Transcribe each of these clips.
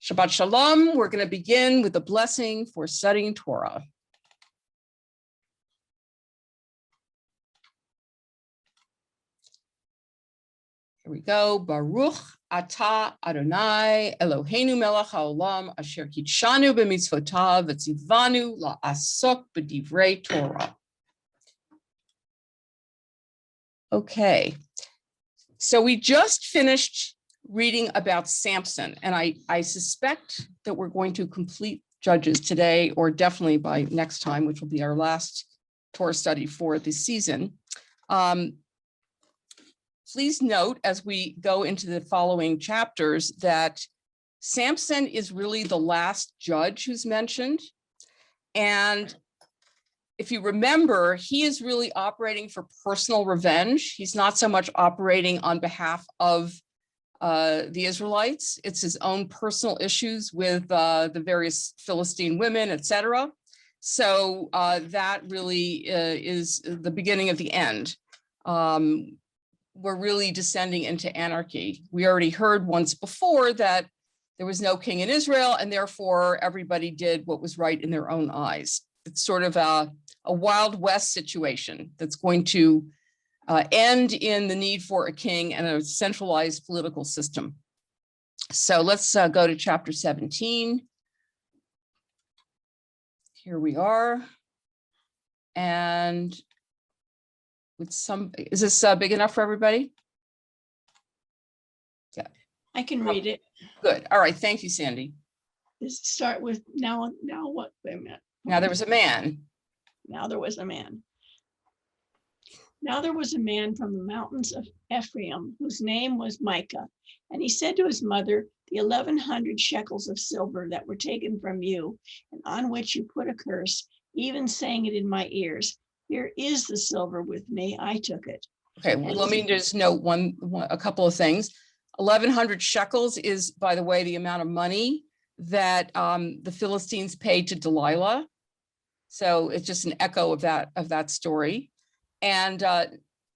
Shabbat Shalom. We're going to begin with a blessing for studying Torah. Here we go. Baruch atah Adonai Eloheinu melech haolam asher kitshanu b'mitzvotav v'tzivanu la'asok b'divrei Torah. Okay, so we just finished reading about Samson, and I suspect that we're going to complete Judges today, or definitely by next time, which will be our last Torah study for this season. Please note, as we go into the following chapters, that Samson is really the last judge who's mentioned. And if you remember, he is really operating for personal revenge. He's not so much operating on behalf of the Israelites. It's his own personal issues with the various Philistine women, etc. So that really is the beginning of the end. We're really descending into anarchy. We already heard once before that there was no king in Israel, and therefore everybody did what was right in their own eyes. It's sort of a Wild West situation that's going to end in the need for a king and a centralized political system. So let's go to chapter 17. Here we are. And with is this big enough for everybody? Yeah. I can read it. Good. All right. Thank you, Sandy. Let's start with now what? Wait a minute. Now there was a man. Now there was a man. Now there was a man from the mountains of Ephraim, whose name was Micah. And he said to his mother, the 1,100 shekels of silver that were taken from you, and on which you put a curse, even saying it in my ears, here is the silver with me, I took it. Okay, well, let me just note a couple of things. 1,100 shekels is, by the way, the amount of money that the Philistines paid to Delilah. So it's just an echo of that story. And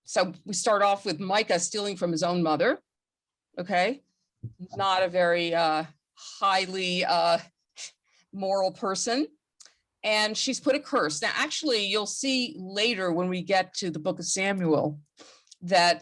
so we start off with Micah stealing from his own mother. Okay, not a very highly moral person. And she's put a curse. Now, actually, you'll see later when we get to the book of Samuel that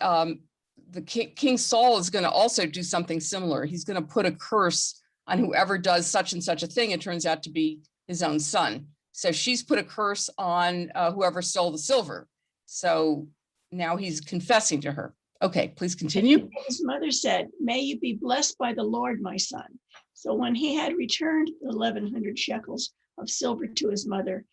the King Saul is going to also do something similar. He's going to put a curse on whoever does such and such a thing. It turns out to be his own son. So she's put a curse on whoever stole the silver. So now he's confessing to her. Okay, please continue. His mother said, may you be blessed by the Lord, my son. So when he had returned the 1,100 shekels of silver to his mother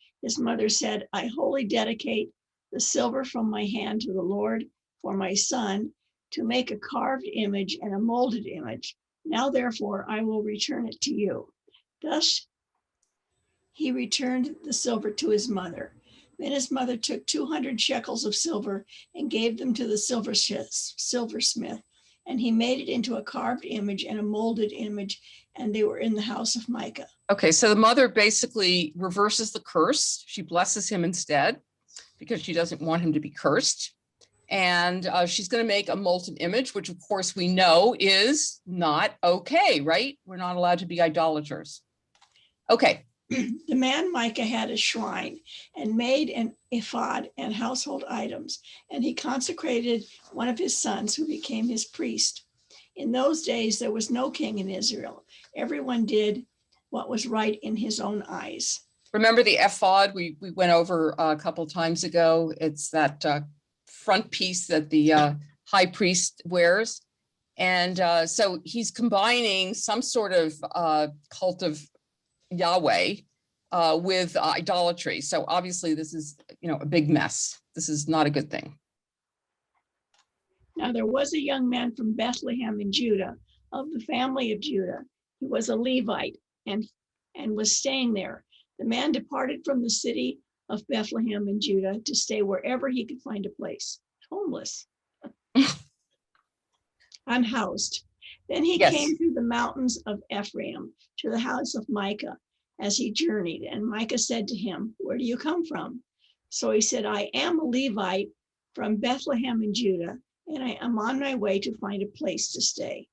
said, I wholly dedicate the silver from my hand to the Lord for my son to make a carved image and a molded image. Now, therefore, I will return it to you. Thus, he returned the silver to his mother. Then his mother took 200 shekels of silver and gave them to the silversmith, and he made it into a carved image and a molded image, and they were in the house of Micah. Okay, so the mother basically reverses the curse. She blesses him instead because she doesn't want him to be cursed. And she's going to make a molten image, which of course we know is not okay, right? We're not allowed to be idolaters. Okay. The man Micah had a shrine and made an ephod and household items, and he consecrated one of his sons who became his priest. In those days, there was no king in Israel. Everyone did what was right in his own eyes. Remember the ephod we went over a couple times ago? It's that front piece that the high priest wears. And so he's combining some sort of cult of Yahweh with idolatry. So obviously this is, a big mess. This is not a good thing. Now there was a young man from Bethlehem in Judah, of the family of Judah. He was a Levite and was staying there. The man departed from the city of Bethlehem in Judah to stay wherever he could find a place. Homeless. Unhoused. Then he came through the mountains of Ephraim to the house of Micah as he journeyed. And Micah said to him, where do you come from? So he said, I am a Levite from Bethlehem in Judah, and I am on my way to find a place to stay.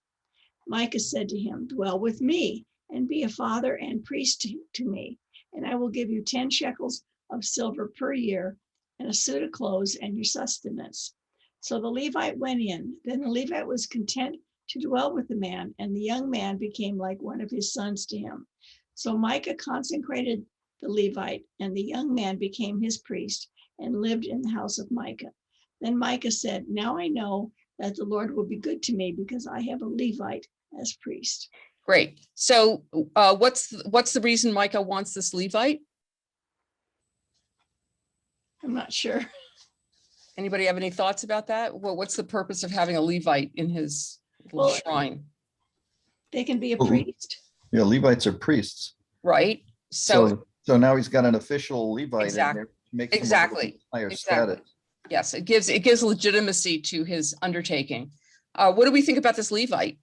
Micah said to him, dwell with me, and be a father and priest to me. And I will give you 10 shekels of silver per year and a suit of clothes and your sustenance. So the Levite went in. Then the Levite was content to dwell with the man, and the young man became like one of his sons to him. So Micah consecrated the Levite, and the young man became his priest and lived in the house of Micah. Then Micah said, now I know that the Lord will be good to me because I have a Levite as priest. Great. So what's the reason Micah wants this Levite? I'm not sure. Anybody have any thoughts about that? Well, what's the purpose of having a Levite in his little shrine? They can be a priest. Yeah, Levites are priests. Right. So now he's got an official Levite. Exactly. And it makes him a Exactly. higher Exactly. status. Yes, it gives legitimacy to his undertaking. What do we think about this Levite?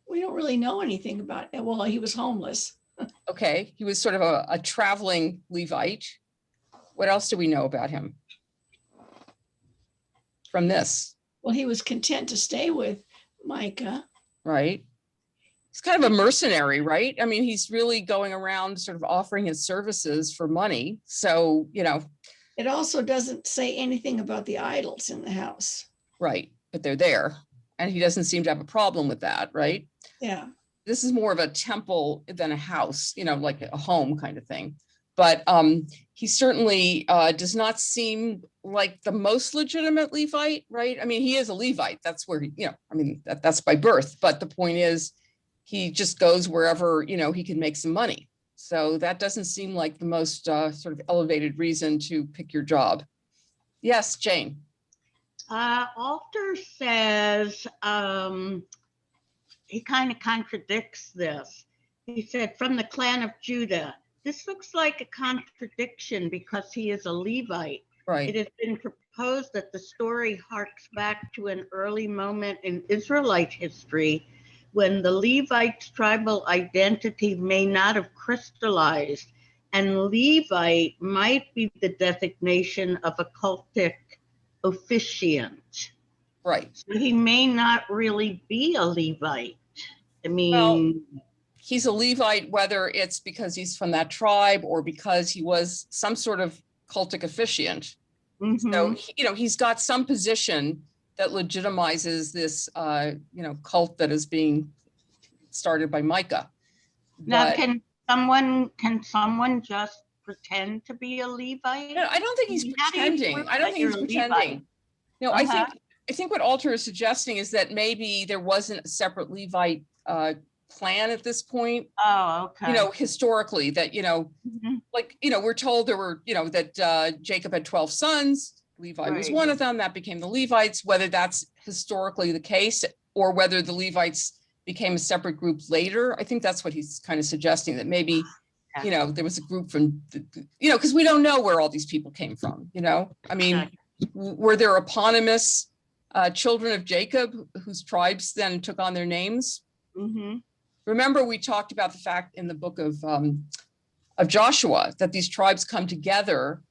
We don't really know anything about it. Well, he was homeless. Okay, he was sort of a traveling Levite. What else do we know about him from this? Well, he was content to stay with Micah. Right. He's kind of a mercenary, right? I mean, he's really going around sort of offering his services for money. So, It also doesn't say anything about the idols in the house. right, but they're there. And he doesn't seem to have a problem with that, right? Yeah. This is more of a temple than a house, like a home kind of thing. But he certainly does not seem like the most legitimate Levite, right? I mean, he is a Levite. That's where that's by birth. But the point is, he just goes wherever, he can make some money. So that doesn't seem like the most sort of elevated reason to pick your job. Yes, Jane. Alter says, he kind of contradicts this. He said, from the clan of Judah. This looks like a contradiction because he is a Levite. Right. It has been proposed that the story harks back to an early moment in Israelite history when the Levite's tribal identity may not have crystallized, and Levite might be the designation of a cultic officiant. Right. So he may not really be a Levite. I mean, he's a Levite, whether it's because he's from that tribe or because he was some sort of cultic officiant. So, he's got some position that legitimizes this, cult that is being started by Micah. now But can someone just pretend to be a Levite? I don't think he's How do you pretending. prove I don't that think he's you're a pretending. Levite? No, I think what Alter is suggesting is that maybe there wasn't a separate Levite clan at this point. Oh, okay. Historically that, we're told there were, that Jacob had 12 sons. Levi was Right. one of them. That became the Levites. Whether that's historically the case or whether the Levites became a separate group later, I think that's what he's kind of suggesting, that maybe, there was a group from, because we don't know where all these people came from, I mean, were there eponymous children of Jacob whose tribes then took on their names? Remember, we talked about the fact in the book of Joshua that these tribes come together,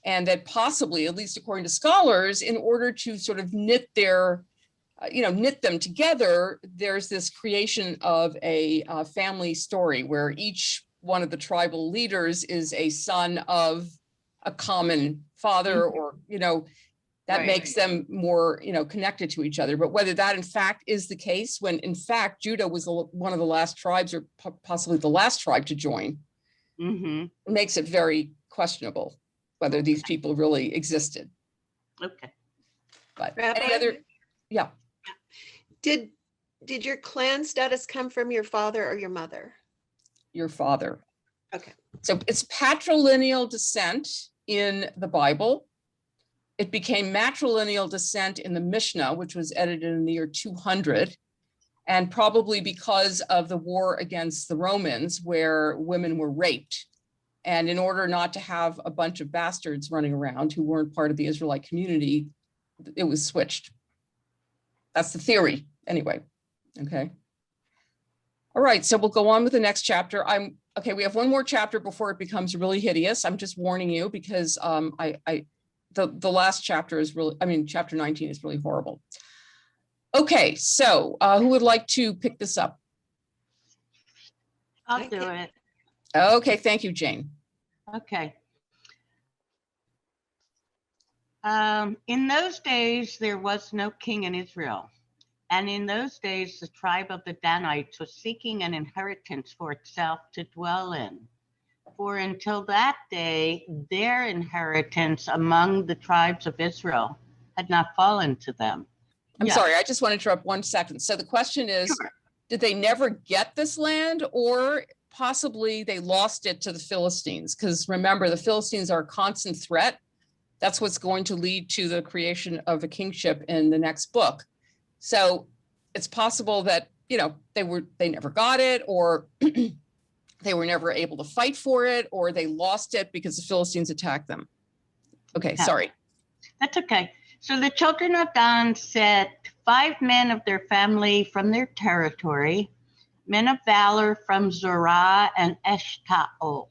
and that possibly, at least according to scholars, in order to sort of knit them together, there's this creation of a family story where each one of the tribal leaders is a son of a common father, or that makes them more connected to each other. But whether that in fact is the case, when in fact Judah was one of the last tribes, or possibly the last tribe to join, it makes it very questionable whether these people really existed. Okay. But Rabbi? any other? Yeah. Did your clan status come from your father or your mother? Your father. Okay. So it's patrilineal descent in the Bible. It became matrilineal descent in the Mishnah, which was edited in the year 200, and probably because of the war against the Romans, where women were raped. And in order not to have a bunch of bastards running around who weren't part of the Israelite community, it was switched. That's the theory, anyway. Okay. All right, so we'll go on with the next chapter. We have one more chapter before it becomes really hideous. I'm just warning you because the last chapter is really, chapter 19 is really horrible. Okay, so who would like to pick this up? I'll do Okay. it. Okay, thank you, Jane. Okay. In those days, there was no king in Israel. And in those days, the tribe of the Danites was seeking an inheritance for itself to dwell in. For until that day, their inheritance among the tribes of Israel had not fallen to them. I'm Yeah. sorry, I just want to interrupt 1 second. So the question is, Sure. did they never get this land, or possibly they lost it to the Philistines? Because remember, the Philistines are a constant threat. That's what's going to lead to the creation of a kingship in the next book. So it's possible that, they never got it, or they were never able to fight for it, or they lost it because the Philistines attacked them. Okay, Yeah. sorry. That's okay. So the children of Dan set 5 men of their family from their territory, men of valor from Zorah and Eshtaol,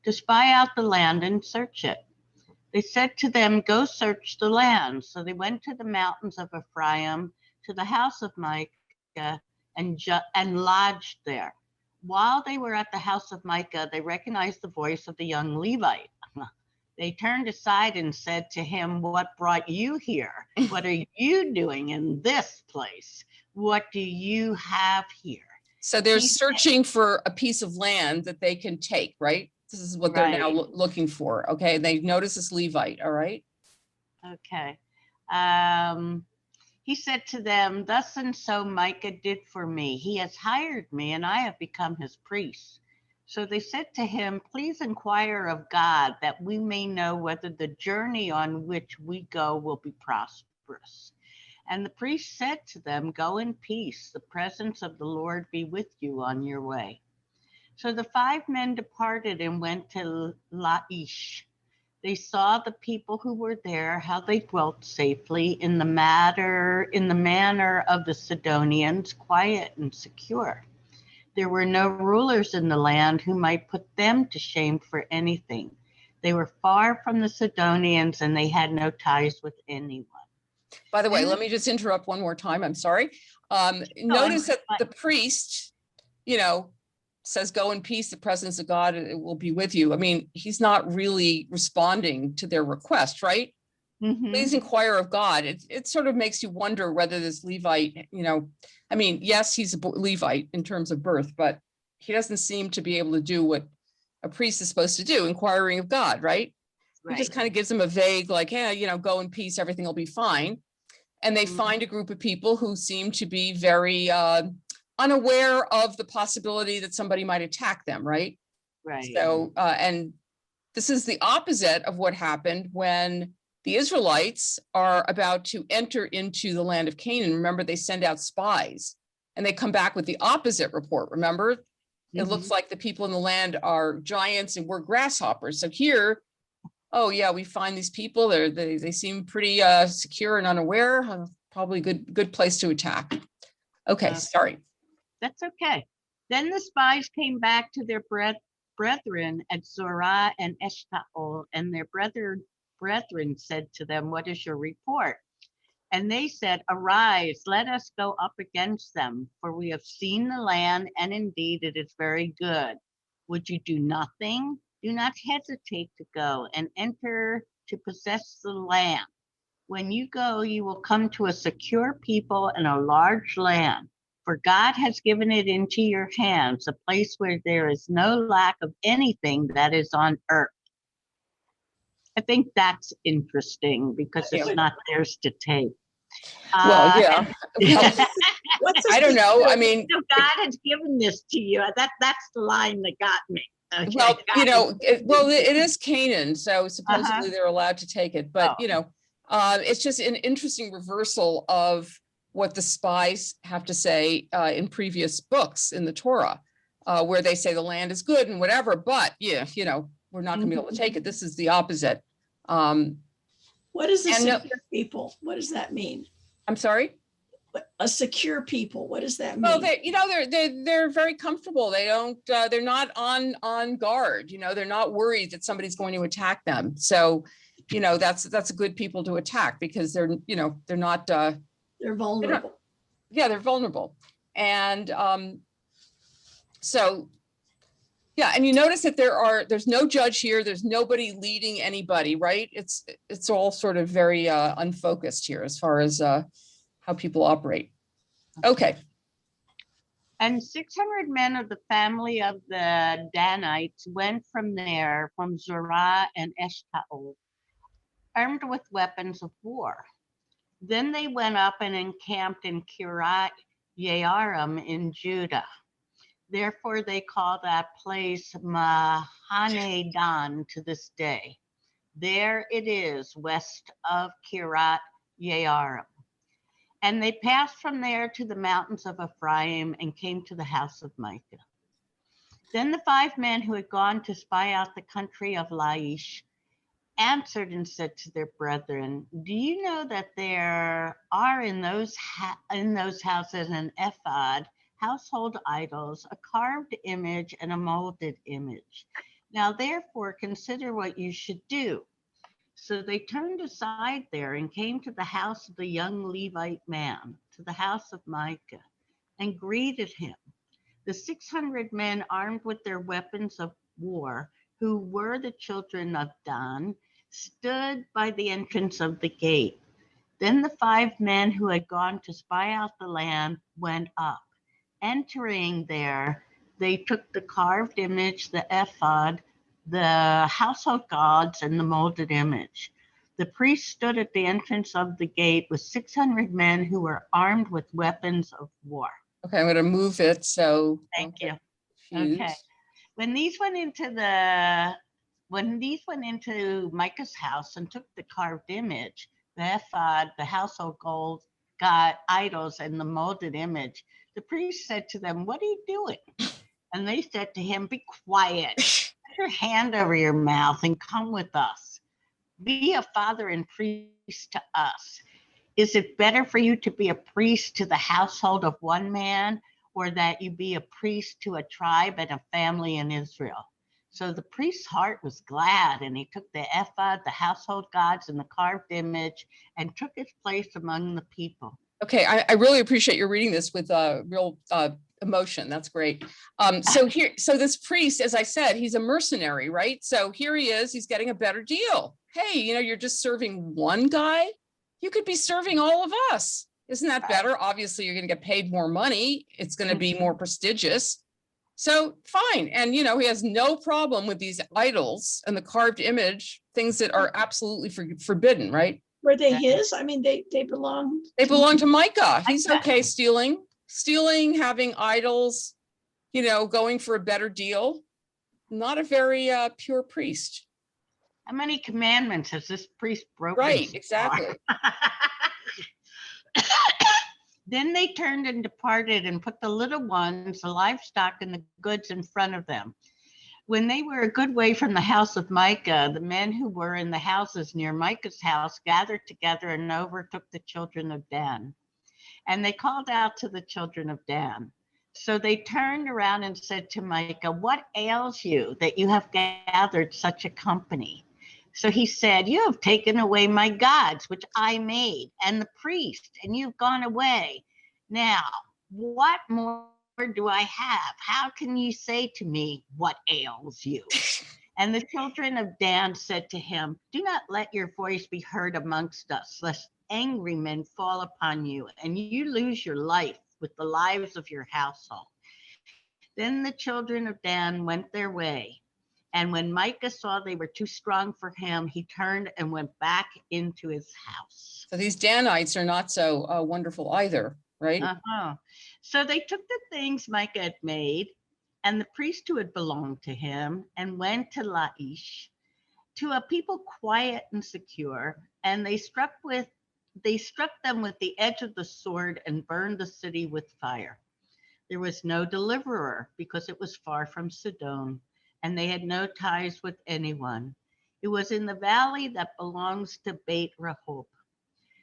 to spy out the land and search it. They said to them, "Go search the land." So they went to the mountains of Ephraim, to the house of Micah, and lodged there. While they were at the house of Micah, they recognized the voice of the young Levite. They turned aside and said to him, "What brought you here? What are you doing in this place? What do you have here?" So they're He said- searching for a piece of land that they can take, right? This is what they're now Right. looking for. Okay, they notice this Levite, all right? Okay. He said to them, "Thus and so Micah did for me. He has hired me, and I have become his priest." So they said to him, "Please inquire of God, that we may know whether the journey on which we go will be prosperous." And the priest said to them, "Go in peace. The presence of the Lord be with you on your way." So the 5 men departed and went to Laish. They saw the people who were there, how they dwelt safely in the manner of the Sidonians, quiet and secure. There were no rulers in the land who might put them to shame for anything. They were far from the Sidonians, and they had no ties with anyone. By the way, Then- let me just interrupt one more time. I'm sorry. Notice that the priest, says, "Go in peace, the presence of God it will be with you." I mean, he's not really responding to their request, right? Mhm. Please inquire of God. It sort of makes you wonder whether this Levite, I mean, yes, he's a Levite in terms of birth, but he doesn't seem to be able to do what a priest is supposed to do, inquiring of God, right? He just Right. kind of gives them a vague, like, "Hey, go in peace, everything will be fine." And they Mhm. find a group of people who seem to be very unaware of the possibility that somebody might attack them, right? Right. So, and this is the opposite of what happened when the Israelites are about to enter into the land of Canaan. Remember, they send out spies and they come back with the opposite report. Remember, it looks like the people in the land are giants and we're grasshoppers. So here, oh yeah, we find these people, they seem pretty secure and unaware, probably good place to attack. Okay, sorry. That's okay. Then the spies came back to their brethren at Zorah and Eshtaol, and their brethren said to them, "What is your report?" And they said, "Arise, let us go up against them, for we have seen the land, and indeed it is very good. Would you do nothing? Do not hesitate to go and enter to possess the land. When you go, you will come to a secure people and a large land. For God has given it into your hands, a place where there is no lack of anything that is on earth." I think that's interesting because it's not theirs to take. Well, yeah. Well, What's I don't know. I mean, So God has given this to you. That's the line that got me. Okay. well, God it is Canaan, so supposedly they're allowed to take it, but it's just an interesting reversal of what the spies have to say in previous books in the Torah, where they say the land is good and whatever, but we're not gonna be able to take it. This is the opposite. What is a And no- secure people? What does that mean? I'm sorry? A secure people, what does that Well, mean? they're very comfortable. They don't, they're not on guard, they're not worried that somebody's going to attack them. So, that's a good people to attack because they're not, They're vulnerable. yeah, they're vulnerable. And so Yeah, and you notice that there's no judge here, there's nobody leading anybody, right? It's all sort of very unfocused here as far as how people operate. Okay, And 600 men of the family of the Danites went from there, from Zorah and Eshtaol, armed with weapons of war. Then they went up and encamped in Kiryat Yearim in Judah. Therefore, they call that place Mahane Dan to this day. There it is, west of Kiryat Yearim. And they passed from there to the mountains of Ephraim and came to the house of Micah. Then the 5 men who had gone to spy out the country of Laish answered and said to their brethren, do you know that there are in those houses an ephod, household idols, a carved image, and a molded image? Now therefore consider what you should do. So they turned aside there and came to the house of the young Levite man, to the house of Micah, and greeted him. The 600 men armed with their weapons of war, who were the children of Dan, stood by the entrance of the gate. Then the 5 men who had gone to spy out the land went up. Entering there, they took the carved image, the ephod, the household gods, and the molded image. The priest stood at the entrance of the gate with 600 men who were armed with weapons of war. okay, I'm going to move it so. Thank you. Confused. Okay. When these went into Micah's house and took the carved image, the ephod, the household gold, god idols, and the molded image, the priest said to them, what are you doing? And they said to him, be quiet, put your hand over your mouth and come with us. Be a father and priest to us. Is it better for you to be a priest to the household of one man, or that you be a priest to a tribe and a family in Israel? So the priest's heart was glad, and he took the ephod, the household gods, and the carved image, and took his place among the people. Okay, I really appreciate your reading this with real emotion. That's great. So this priest, as I said, he's a mercenary, right? So here he is, he's getting a better deal. Hey, you're just serving one guy. You could be serving all of us. Isn't that better? Obviously, you're going to get paid more money. It's going to be more prestigious. So fine. And, he has no problem with these idols and the carved image, things that are absolutely forbidden, right? Were they his? I mean, they belong. They belong to Micah. He's okay stealing, having idols, going for a better deal. Not a very pure priest. How many commandments has this priest broken? Right, exactly. Then they turned and departed and put the little ones, the livestock, and the goods in front of them. When they were a good way from the house of Micah, the men who were in the houses near Micah's house gathered together and overtook the children of Dan. And they called out to the children of Dan. So they turned around and said to Micah, what ails you that you have gathered such a company? So he said, you have taken away my gods, which I made, and the priest, and you've gone away. Now, what more do I have? How can you say to me, what ails you? And the children of Dan said to him, do not let your voice be heard amongst us, lest angry men fall upon you, and you lose your life with the lives of your household. Then the children of Dan went their way. And when Micah saw they were too strong for him, he turned and went back into his house. So these Danites are not so wonderful either, right? So they took the things Micah had made and the priest who had belonged to him and went to Laish, to a people quiet and secure, and they struck them with the edge of the sword and burned the city with fire. There was no deliverer because it was far from Sidon, and they had no ties with anyone. It was in the valley that belongs to Beit Rehob.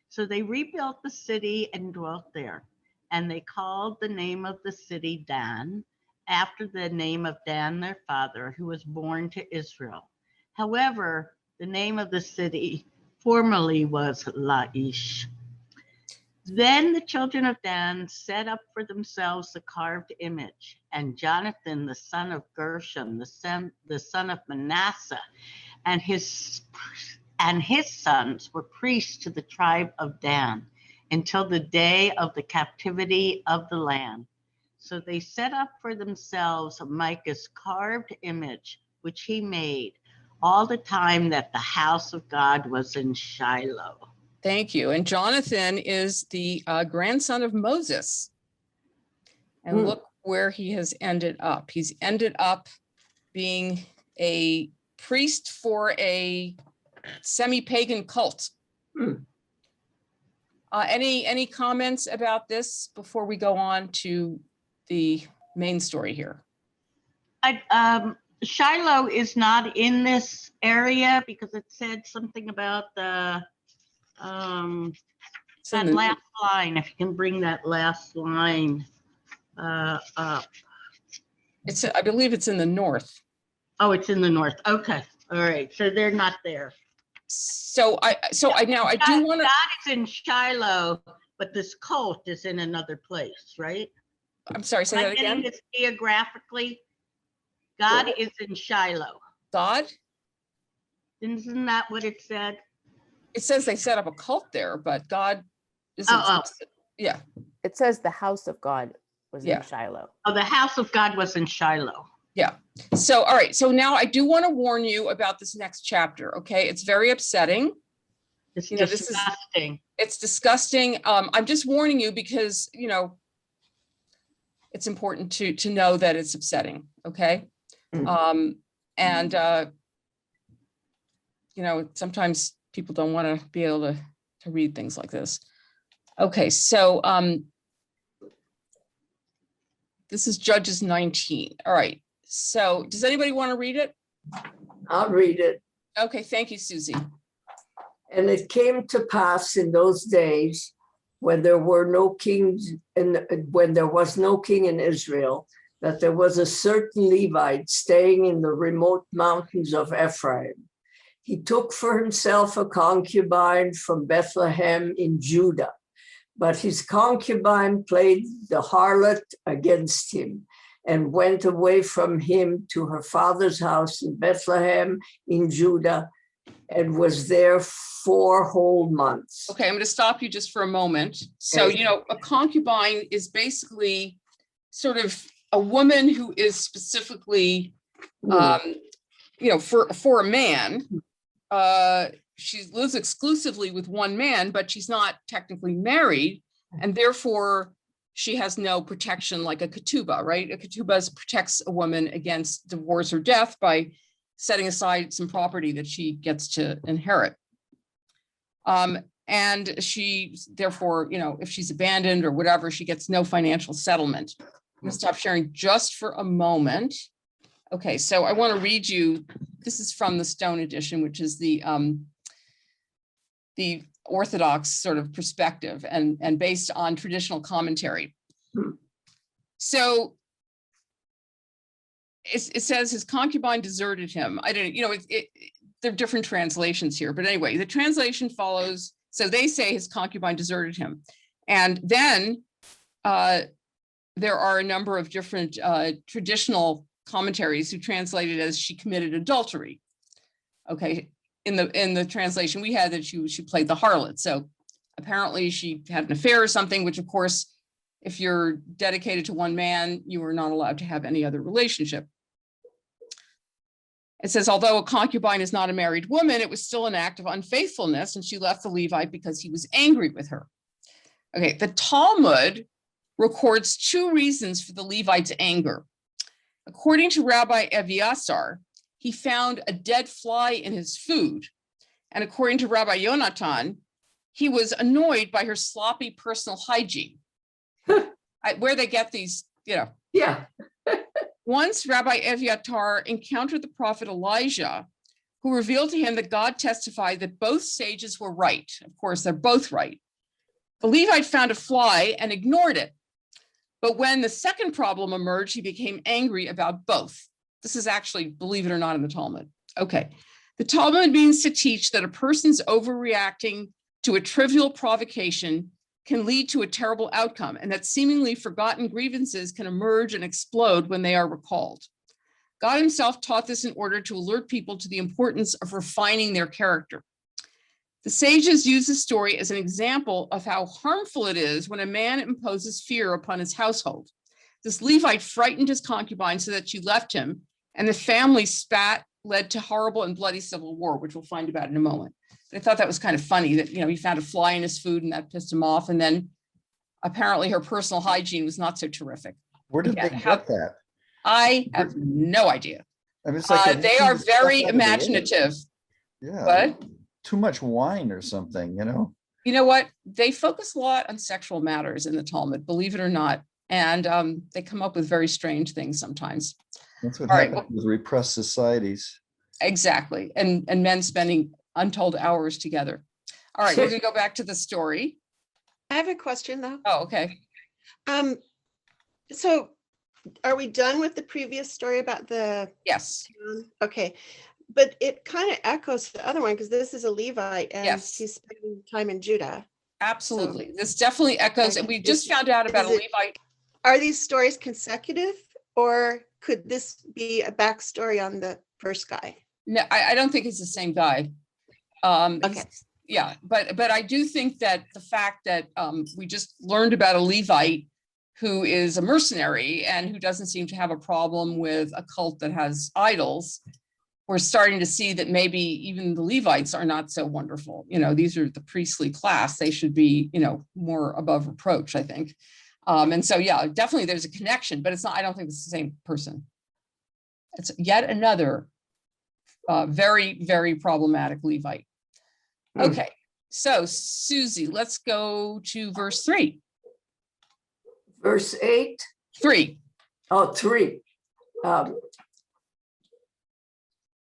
So they rebuilt the city and dwelt there, and they called the name of the city Dan, after the name of Dan their father, who was born to Israel. However, the name of the city formerly was Laish. Then the children of Dan set up for themselves the carved image, and Jonathan, the son of Gershom, the son of Manasseh, and his sons were priests to the tribe of Dan until the day of the captivity of the land. So they set up for themselves Micah's carved image, which he made all the time that the house of God was in Shiloh. Thank you. And Jonathan is the grandson of Moses. And look where he has ended up. He's ended up being a priest for a semi-pagan cult. Any comments about this before we go on to the main story here? Shiloh is not in this area because it said something about the that last line. If you can bring that last line up. I believe it's in the north. Oh, it's in the north. Okay. All right. So they're not there. So I do want to. God is in Shiloh, but this cult is in another place, right? I'm sorry, say that again. This geographically, God is in Shiloh. God? Isn't that what it said? It says they set up a cult there, but God isn't. Yeah. It says the house of God was in Shiloh. Oh, the house of God was in Shiloh. Yeah. So, all right. So now I do want to warn you about this next chapter. Okay. It's very upsetting. It's disgusting. It's disgusting. I'm just warning you because, it's important to know that it's upsetting. Okay. Sometimes people don't want to be able to read things like this. Okay. So, this is Judges 19. All right. So does anybody want to read it? I'll read it. Okay, thank you, Susie. And it came to pass in those days when there were no kings and when there was no king in Israel, that there was a certain Levite staying in the remote mountains of Ephraim. He took for himself a concubine from Bethlehem in Judah, but his concubine played the harlot against him and went away from him to her father's house in Bethlehem in Judah and was there 4 whole months. Okay, I'm going to stop you just for a moment. So, a concubine is basically sort of a woman who is specifically, for a man. She lives exclusively with one man, but she's not technically married, and therefore she has no protection like a ketubah, right? A ketubah protects a woman against divorce or death by setting aside some property that she gets to inherit. And she, therefore, if she's abandoned or whatever, she gets no financial settlement. I'm gonna stop sharing just for a moment. Okay, so I want to read you, this is from the Stone edition, which is the Orthodox sort of perspective and based on traditional commentary. So it says his concubine deserted him. I don't, there are different translations here, but anyway, the translation follows. So they say his concubine deserted him. And then there are a number of different traditional commentaries who translate it as she committed adultery. Okay. In the translation we had that she played the harlot. So apparently she had an affair or something, which of course, if you're dedicated to one man, you are not allowed to have any other relationship. It says, although a concubine is not a married woman, it was still an act of unfaithfulness, and she left the Levite because he was angry with her. Okay, the Talmud records 2 reasons for the Levite's anger. According to Rabbi Eviasar, he found a dead fly in his food. And according to Rabbi Yonatan, he was annoyed by her sloppy personal hygiene. Where they get these, Yeah. Once Rabbi Eviatar encountered the prophet Elijah, who revealed to him that God testified that both sages were right. Of course, they're both right. The Levite found a fly and ignored it. But when the second problem emerged, he became angry about both. This is actually, believe it or not, in the Talmud. Okay. The Talmud means to teach that a person's overreacting to a trivial provocation can lead to a terrible outcome, and that seemingly forgotten grievances can emerge and explode when they are recalled. God himself taught this in order to alert people to the importance of refining their character. The sages use this story as an example of how harmful it is when a man imposes fear upon his household. This Levite frightened his concubine so that she left him, and the family spat led to horrible and bloody civil war, which we'll find about in a moment. I thought that was kind of funny that, he found a fly in his food and that pissed him off. And then apparently her personal hygiene was not so terrific. Where did Yeah, they get that? I have no idea. I mean, it's like They are very stuff out of the imaginative. Yeah. But Too much wine or something, you know what? They focus a lot on sexual matters in the Talmud, believe it or not. And they come up with very strange things sometimes. That's what All right, happens with repressed societies. Exactly. And men spending untold hours together. All right, we're going to go back to the story. I have a question though. Oh, okay. So are we done with the previous story about the Yes. town? Okay. But it kind of echoes the other one because this is a Levite and Yes. he's spending time in Judah. Absolutely. This definitely echoes, and we just found out about a Is it- Levite. Are these stories consecutive or could this be a backstory on the first guy? No, I don't think it's the same guy. Okay. Yeah, but I do think that the fact that we just learned about a Levite who is a mercenary and who doesn't seem to have a problem with a cult that has idols, we're starting to see that maybe even the Levites are not so wonderful. These are the priestly class. They should be, more above reproach, I think. And so, yeah, definitely there's a connection, but it's not, I don't think it's the same person. It's yet another very, very problematic Levite. Okay, so Susie, let's go to verse 3. Verse 8, 3. oh, 3.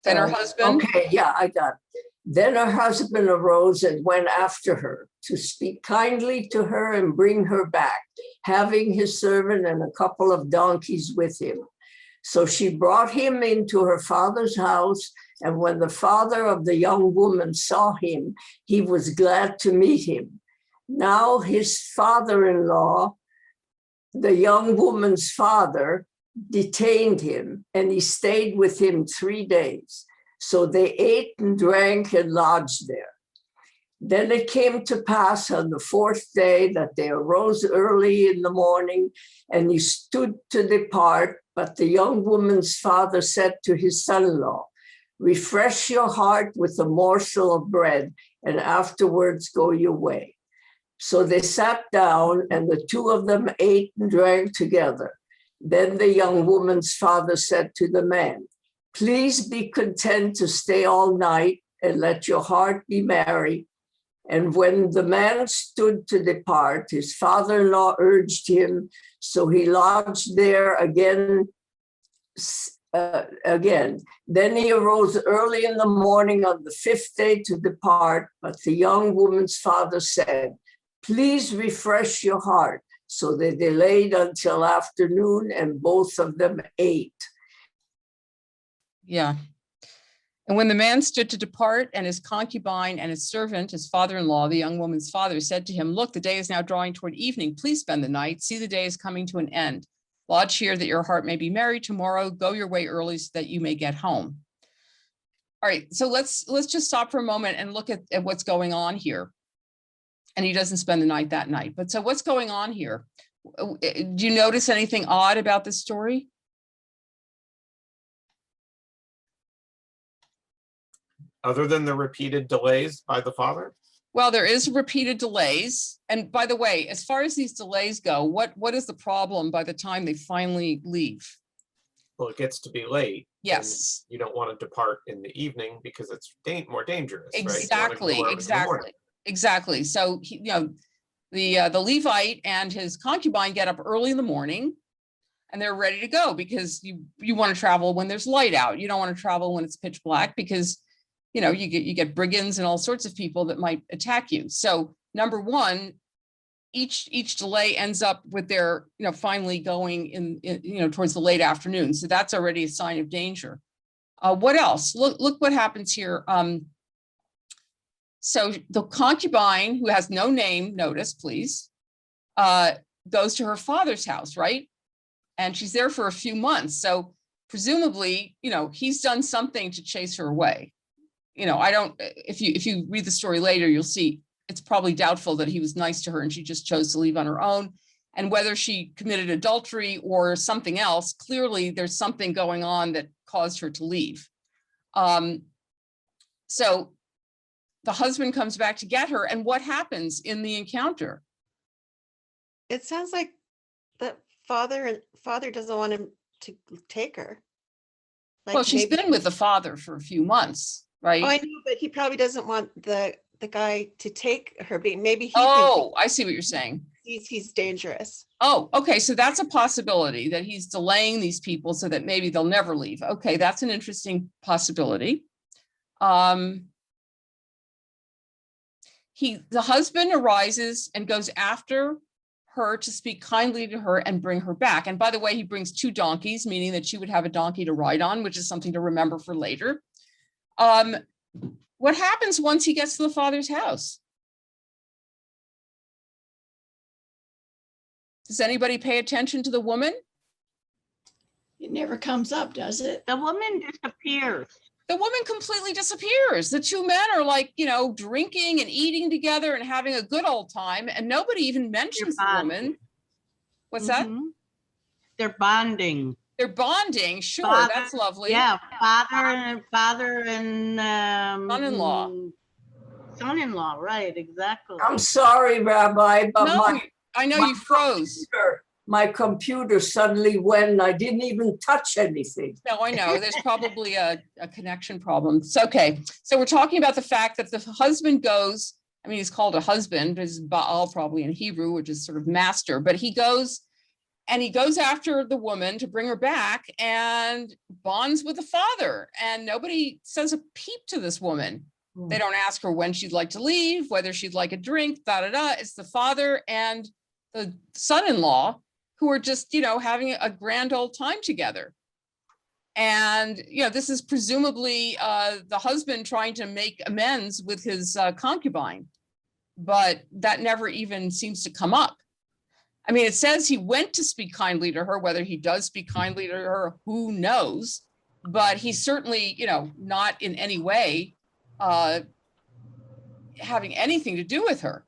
Then her husband. Okay, yeah, I got it. Then her husband arose and went after her to speak kindly to her and bring her back, having his servant and a couple of donkeys with him. So she brought him into her father's house, and when the father of the young woman saw him, he was glad to meet him. Now his father-in-law, the young woman's father, detained him, and he stayed with him 3 days. So they ate and drank and lodged there. Then it came to pass on the 4th day that they arose early in the morning, and he stood to depart. But the young woman's father said to his son-in-law, "Refresh your heart with a morsel of bread, and afterwards go your way." So they sat down, and the two of them ate and drank together. Then the young woman's father said to the man, "Please be content to stay all night and let your heart be merry." And when the man stood to depart, his father-in-law urged him, so he lodged there again. Then he arose early in the morning on the 5th day to depart, but the young woman's father said, "Please refresh your heart." So they delayed until afternoon, and both of them ate. Yeah. And when the man stood to depart, and his concubine and his servant, his father-in-law, the young woman's father, said to him, "Look, the day is now drawing toward evening. Please spend the night. See, the day is coming to an end. Lodge here that your heart may be merry. Tomorrow, go your way early so that you may get home." All right, so let's just stop for a moment and look at what's going on here. And he doesn't spend the night that night. But so what's going on here? Do you notice anything odd about this story? Other than the repeated delays by the father? Well, there is repeated delays. And by the way, as far as these delays go, what is the problem by the time they finally leave? Well, it gets to be late. Yes. And you don't want to depart in the evening because it's more dangerous. Exactly, right? exactly. So, the Levite and his concubine get up early in the morning and they're ready to go because you want to travel when there's light out. You don't want to travel when it's pitch black because you get brigands and all sorts of people that might attack you. So number one, each delay ends up with their, finally going in towards the late afternoon. So that's already a sign of danger. What else? Look what happens here. So the concubine, who has no name, notice please, goes to her father's house, right? And she's there for a few months. So presumably, he's done something to chase her away. If you read the story later, you'll see it's probably doubtful that he was nice to her and she just chose to leave on her own. And whether she committed adultery or something else, clearly there's something going on that caused her to leave. So the husband comes back to get her, and what happens in the encounter? It sounds like the father doesn't want him to take her. Well, she's been with the father for a few months, right? Oh, I know, but he probably doesn't want the guy to take her. Maybe he Oh, I see what you're saying. he's dangerous. Oh, okay. So that's a possibility, that he's delaying these people so that maybe they'll never leave. Okay, that's an interesting possibility. The husband arises and goes after her to speak kindly to her and bring her back. And by the way, he brings 2 donkeys, meaning that she would have a donkey to ride on, which is something to remember for later. What happens once he gets to the father's house? Does anybody pay attention to the woman? It never comes up, does it? The woman disappears. The woman completely disappears. The 2 men are like, drinking and eating together and having a good old time. And nobody even mentions the woman. What's that? They're bonding. They're bonding. Sure, that's lovely. Yeah, father and son-in-law. Son-in-law, right, exactly. I'm sorry, Rabbi, but No, I know you froze. My computer suddenly went, and I didn't even touch anything. No, I know. There's probably a connection problem. It's okay. So we're talking about the fact that the husband goes, he's called a husband, is Baal probably in Hebrew, which is sort of master, but he goes after the woman to bring her back and bonds with the father. And nobody says a peep to this woman. They don't ask her when she'd like to leave, whether she'd like a drink, It's the father and the son-in-law who are just, having a grand old time together. And, this is presumably the husband trying to make amends with his concubine, but that never even seems to come up. It says he went to speak kindly to her. Whether he does speak kindly to her, who knows? But he's certainly, not in any way having anything to do with her.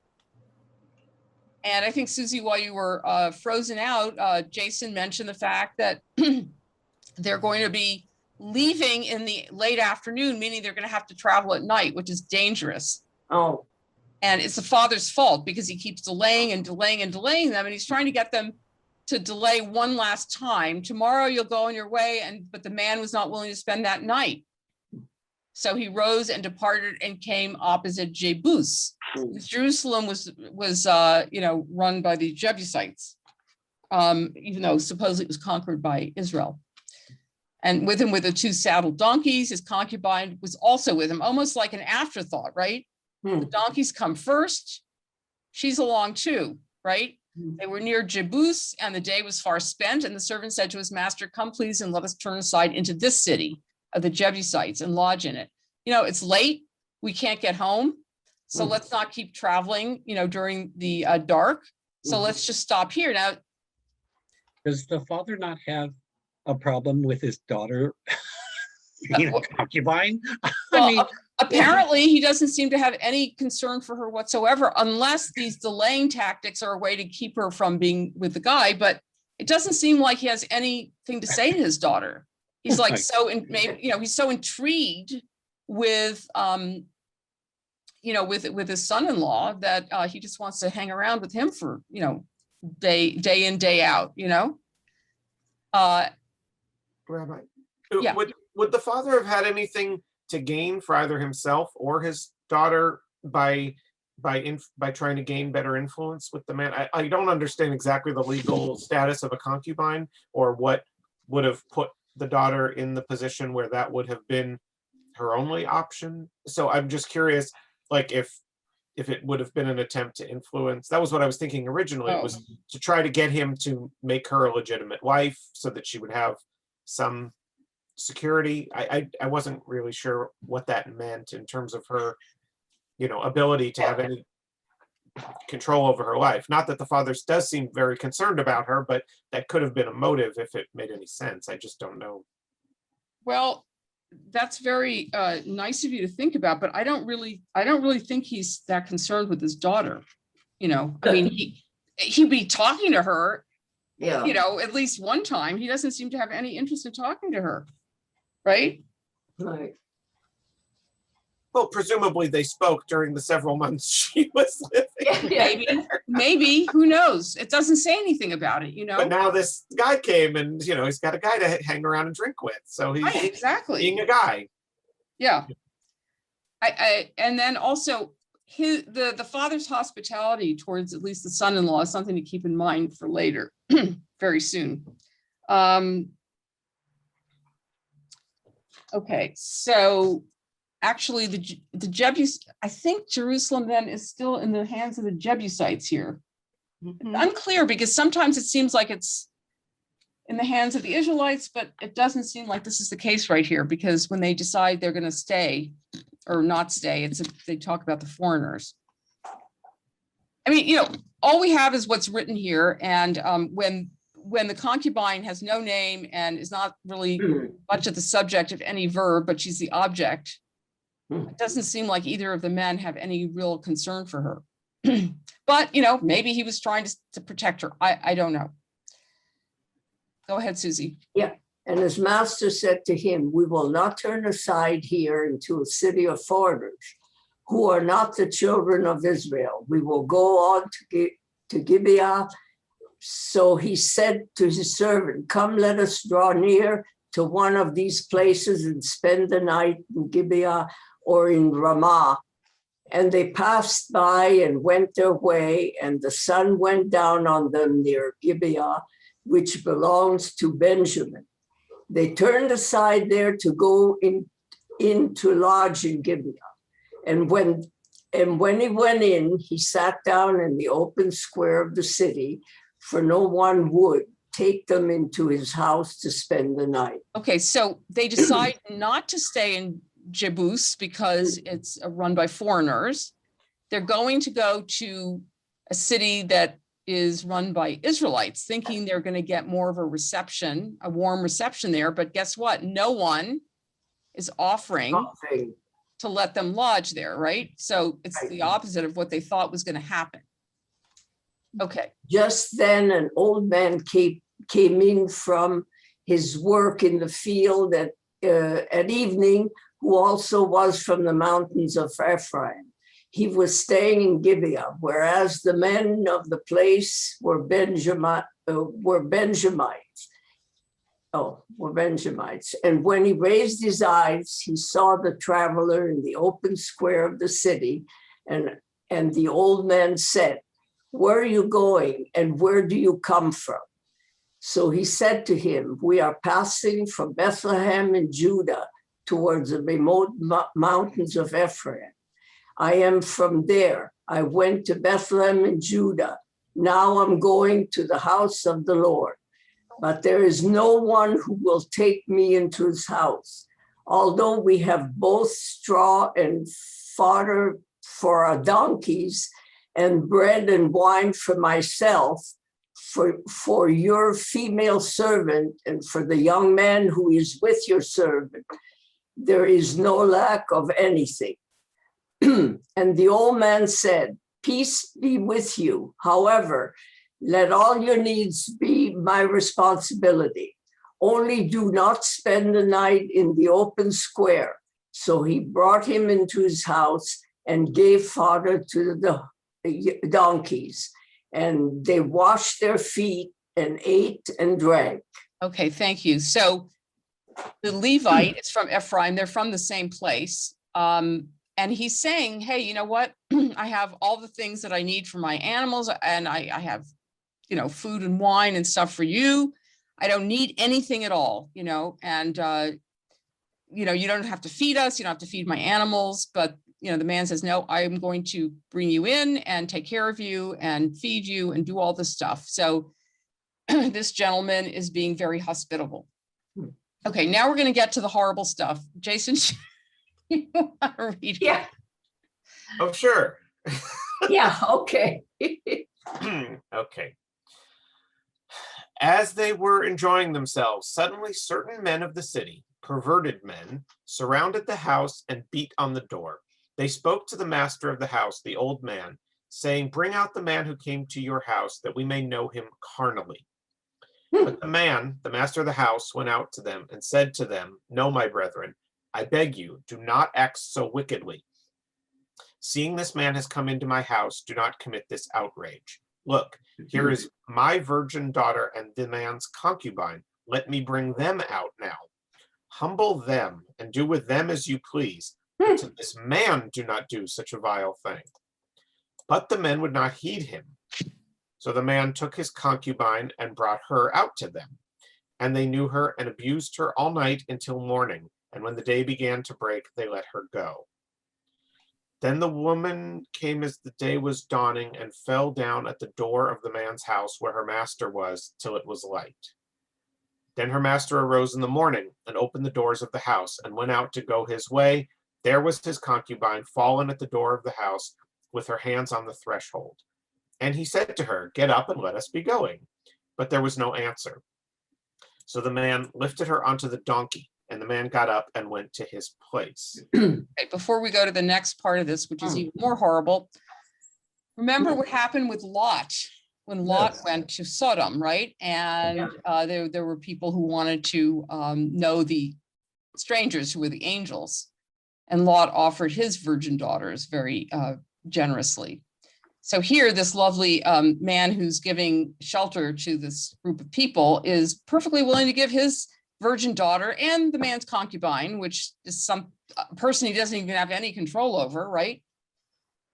And I think, Susie, while you were frozen out, Jason mentioned the fact that they're going to be leaving in the late afternoon, meaning they're going to have to travel at night, which is dangerous. Oh. And it's the father's fault because he keeps delaying and delaying and delaying them. And he's trying to get them to delay one last time. Tomorrow you'll go on your way. But the man was not willing to spend that night. So he rose and departed and came opposite Jebus. Jerusalem was run by the Jebusites, even though supposedly it was conquered by Israel. And with him were the 2 saddled donkeys. His concubine was also with him, almost like an afterthought, right? The donkeys come first. She's along too, right? They were near Jebus, and the day was far spent. And the servant said to his master, "Come, please, and let us turn aside into this city of the Jebusites and lodge in it. It's late. We can't get home. So let's not keep traveling, during the dark. So let's just stop here." Now, does the father not have a problem with his daughter being a concubine? Apparently, he doesn't seem to have any concern for her whatsoever, unless these delaying tactics are a way to keep her from being with the guy. But it doesn't seem like he has anything to say to his daughter. He's like he's so intrigued with with his son-in-law that he just wants to hang around with him for day in, day out. Rabbi, Yeah. would the father have had anything to gain for either himself or his daughter by trying to gain better influence with the man? I don't understand exactly the legal status of a concubine or what would have put the daughter in the position where that would have been her only option. So I'm just curious, like if it would have been an attempt to influence. That was what I was thinking originally. It was to try to get him to make her a legitimate wife so that she would have some security. I wasn't really sure what that meant in terms of her ability to have any control over her life. Not that the father does seem very concerned about her, but that could have been a motive if it made any sense. I just don't know. Well, that's very nice of you to think about, but I don't really think he's that concerned with his daughter. I mean, he'd be talking to her, Yeah. at least one time. He doesn't seem to have any interest in talking to her, right? Right. Well, presumably they spoke during the several months she was living. Maybe, who knows? It doesn't say anything about it, But now this guy came and, he's got a guy to hang around and drink with. So he's Right, exactly. being a guy. Yeah. And then also the father's hospitality towards at least the son-in-law is something to keep in mind for later, very soon. Okay, so actually the Jebus, I think Jerusalem then is still in the hands of the Jebusites here. Mhm. Unclear, because sometimes it seems like it's in the hands of the Israelites, but it doesn't seem like this is the case right here, because when they decide they're going to stay or not stay, they talk about the foreigners. I mean, all we have is what's written here, and when the concubine has no name and is not really much of the subject of any verb, but she's the object, it doesn't seem like either of the men have any real concern for her. But, maybe he was trying to protect her. I don't know. Go ahead, Susie. Yeah. And his master said to him, we will not turn aside here into a city of foreigners who are not the children of Israel. We will go on to Gibeah. So he said to his servant, come, let us draw near to one of these places and spend the night in Gibeah or in Ramah. And they passed by and went their way, and the sun went down on them near Gibeah, which belongs to Benjamin. They turned aside there to go in to lodge in Gibeah. And when he went in, he sat down in the open square of the city, for no one would take them into his house to spend the night. Okay, so they decide not to stay in Jebus because it's run by foreigners. They're going to go to a city that is run by Israelites, thinking they're going to get more of a reception, a warm reception there. But guess what? No one is offering to let them lodge there, right? So it's the opposite of what they thought was going to happen. Okay. Just then an old man came in from his work in the field at evening, who also was from the mountains of Ephraim. He was staying in Gibeah, whereas the men of the place were Benjamites. And when he raised his eyes, he saw the traveler in the open square of the city. And the old man said, where are you going and where do you come from? So he said to him, we are passing from Bethlehem in Judah towards the remote mountains of Ephraim. I am from there. I went to Bethlehem in Judah. Now I'm going to the house of the Lord. But there is no one who will take me into his house. Although we have both straw and fodder for our donkeys and bread and wine for myself, for your female servant and for the young man who is with your servant, there is no lack of anything. And the old man said, peace be with you. However, let all your needs be my responsibility. Only do not spend the night in the open square. So he brought him into his house and gave fodder to the donkeys. And they washed their feet and ate and drank. Okay, thank you. So the Levite is from Ephraim. They're from the same place. And he's saying, hey, you know what? I have all the things that I need for my animals, and I have, food and wine and stuff for you. I don't need anything at all, and, you don't have to feed us. You don't have to feed my animals. But, the man says, no, I'm going to bring you in and take care of you and feed you and do all this stuff. So this gentleman is being very hospitable. Okay, now we're going to get to the horrible stuff. Jason, you want to read it? Yeah. Oh, sure. Yeah, okay. Okay. As they were enjoying themselves, suddenly certain men of the city, perverted men, surrounded the house and beat on the door. They spoke to the master of the house, the old man, saying, "Bring out the man who came to your house, that we may know him carnally." But the man, the master of the house, went out to them and said to them, "No, my brethren, I beg you, do not act so wickedly. Seeing this man has come into my house, do not commit this outrage. Look, here is my virgin daughter and the man's concubine. Let me bring them out now. Humble them and do with them as you please. But to this man do not do such a vile thing." But the men would not heed him. So the man took his concubine and brought her out to them. And they knew her and abused her all night until morning. And when the day began to break, they let her go. Then the woman came as the day was dawning and fell down at the door of the man's house where her master was till it was light. Then her master arose in the morning and opened the doors of the house and went out to go his way. There was his concubine fallen at the door of the house with her hands on the threshold. And he said to her, "Get up and let us be going." But there was no answer. So the man lifted her onto the donkey, and the man got up and went to his place. Okay, before we go to the next part of this, which is even more horrible, remember what happened with Lot when Lot Yes. went to Sodom, right? And there were people who wanted to know the strangers who were the angels. And Lot offered his virgin daughters very generously. So here, this lovely man who's giving shelter to this group of people is perfectly willing to give his virgin daughter and the man's concubine, which is some person he doesn't even have any control over, right?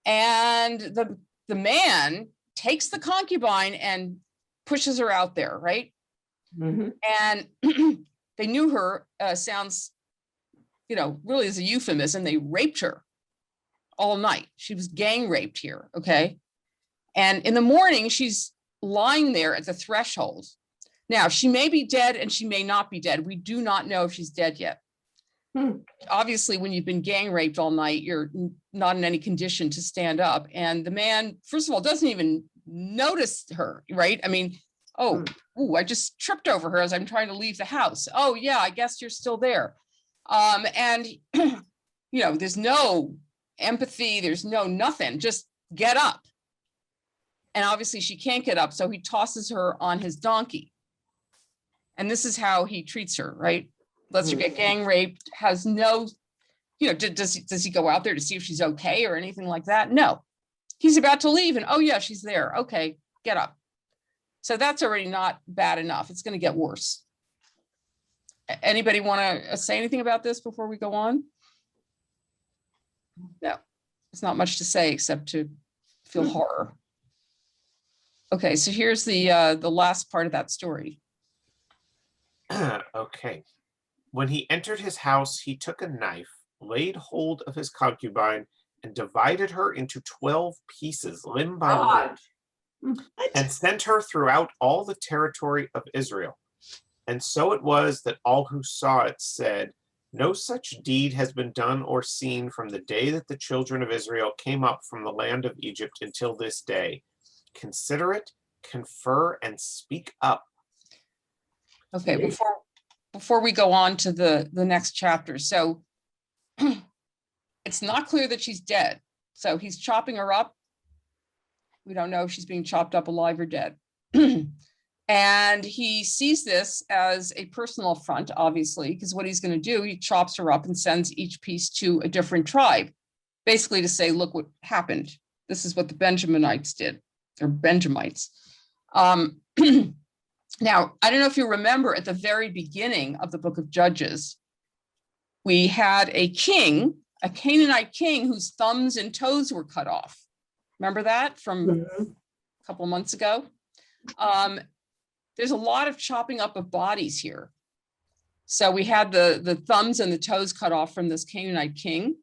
And the man takes the concubine and pushes her out there, right? And they knew her, sounds, really as a euphemism, they raped her all night. She was gang raped here, okay? And in the morning, she's lying there at the threshold. Now, she may be dead and she may not be dead. We do not know if she's dead yet. Obviously, when you've been gang raped all night, you're not in any condition to stand up. And the man, first of all, doesn't even notice her, right? I mean, I just tripped over her as I'm trying to leave the house. Oh, yeah, I guess you're still there. And, there's no empathy, there's no nothing, just get up. And obviously she can't get up, so he tosses her on his donkey. And this is how he treats her, right? Lets her get gang raped, has no, does he go out there to see if she's okay or anything like that? No. He's about to leave and, oh yeah, she's there. Okay, get up. So that's already not bad enough. It's going to get worse. Anybody want to say anything about this before we go on? No, it's not much to say except to feel horror. Okay, so here's the last part of that story. Okay. When he entered his house, he took a knife, laid hold of his concubine, and divided her into 12 pieces, limb by limb, and sent her throughout all the territory of Israel. And so it was that all who saw it said, "No such deed has been done or seen from the day that the children of Israel came up from the land of Egypt until this day. Consider it, confer, and speak up." Okay, before we go on to the next chapter. So it's not clear that she's dead. So he's chopping her up. We don't know if she's being chopped up alive or dead. And he sees this as a personal affront, obviously, because what he's going to do, he chops her up and sends each piece to a different tribe, basically to say, look what happened. This is what the Benjaminites did, or Benjamites. Now, I don't know if you remember at the very beginning of the book of Judges, we had a king, a Canaanite king whose thumbs and toes were cut off. Remember that from a couple months ago? There's a lot of chopping up of bodies here. So we had the thumbs and the toes cut off from this Canaanite king.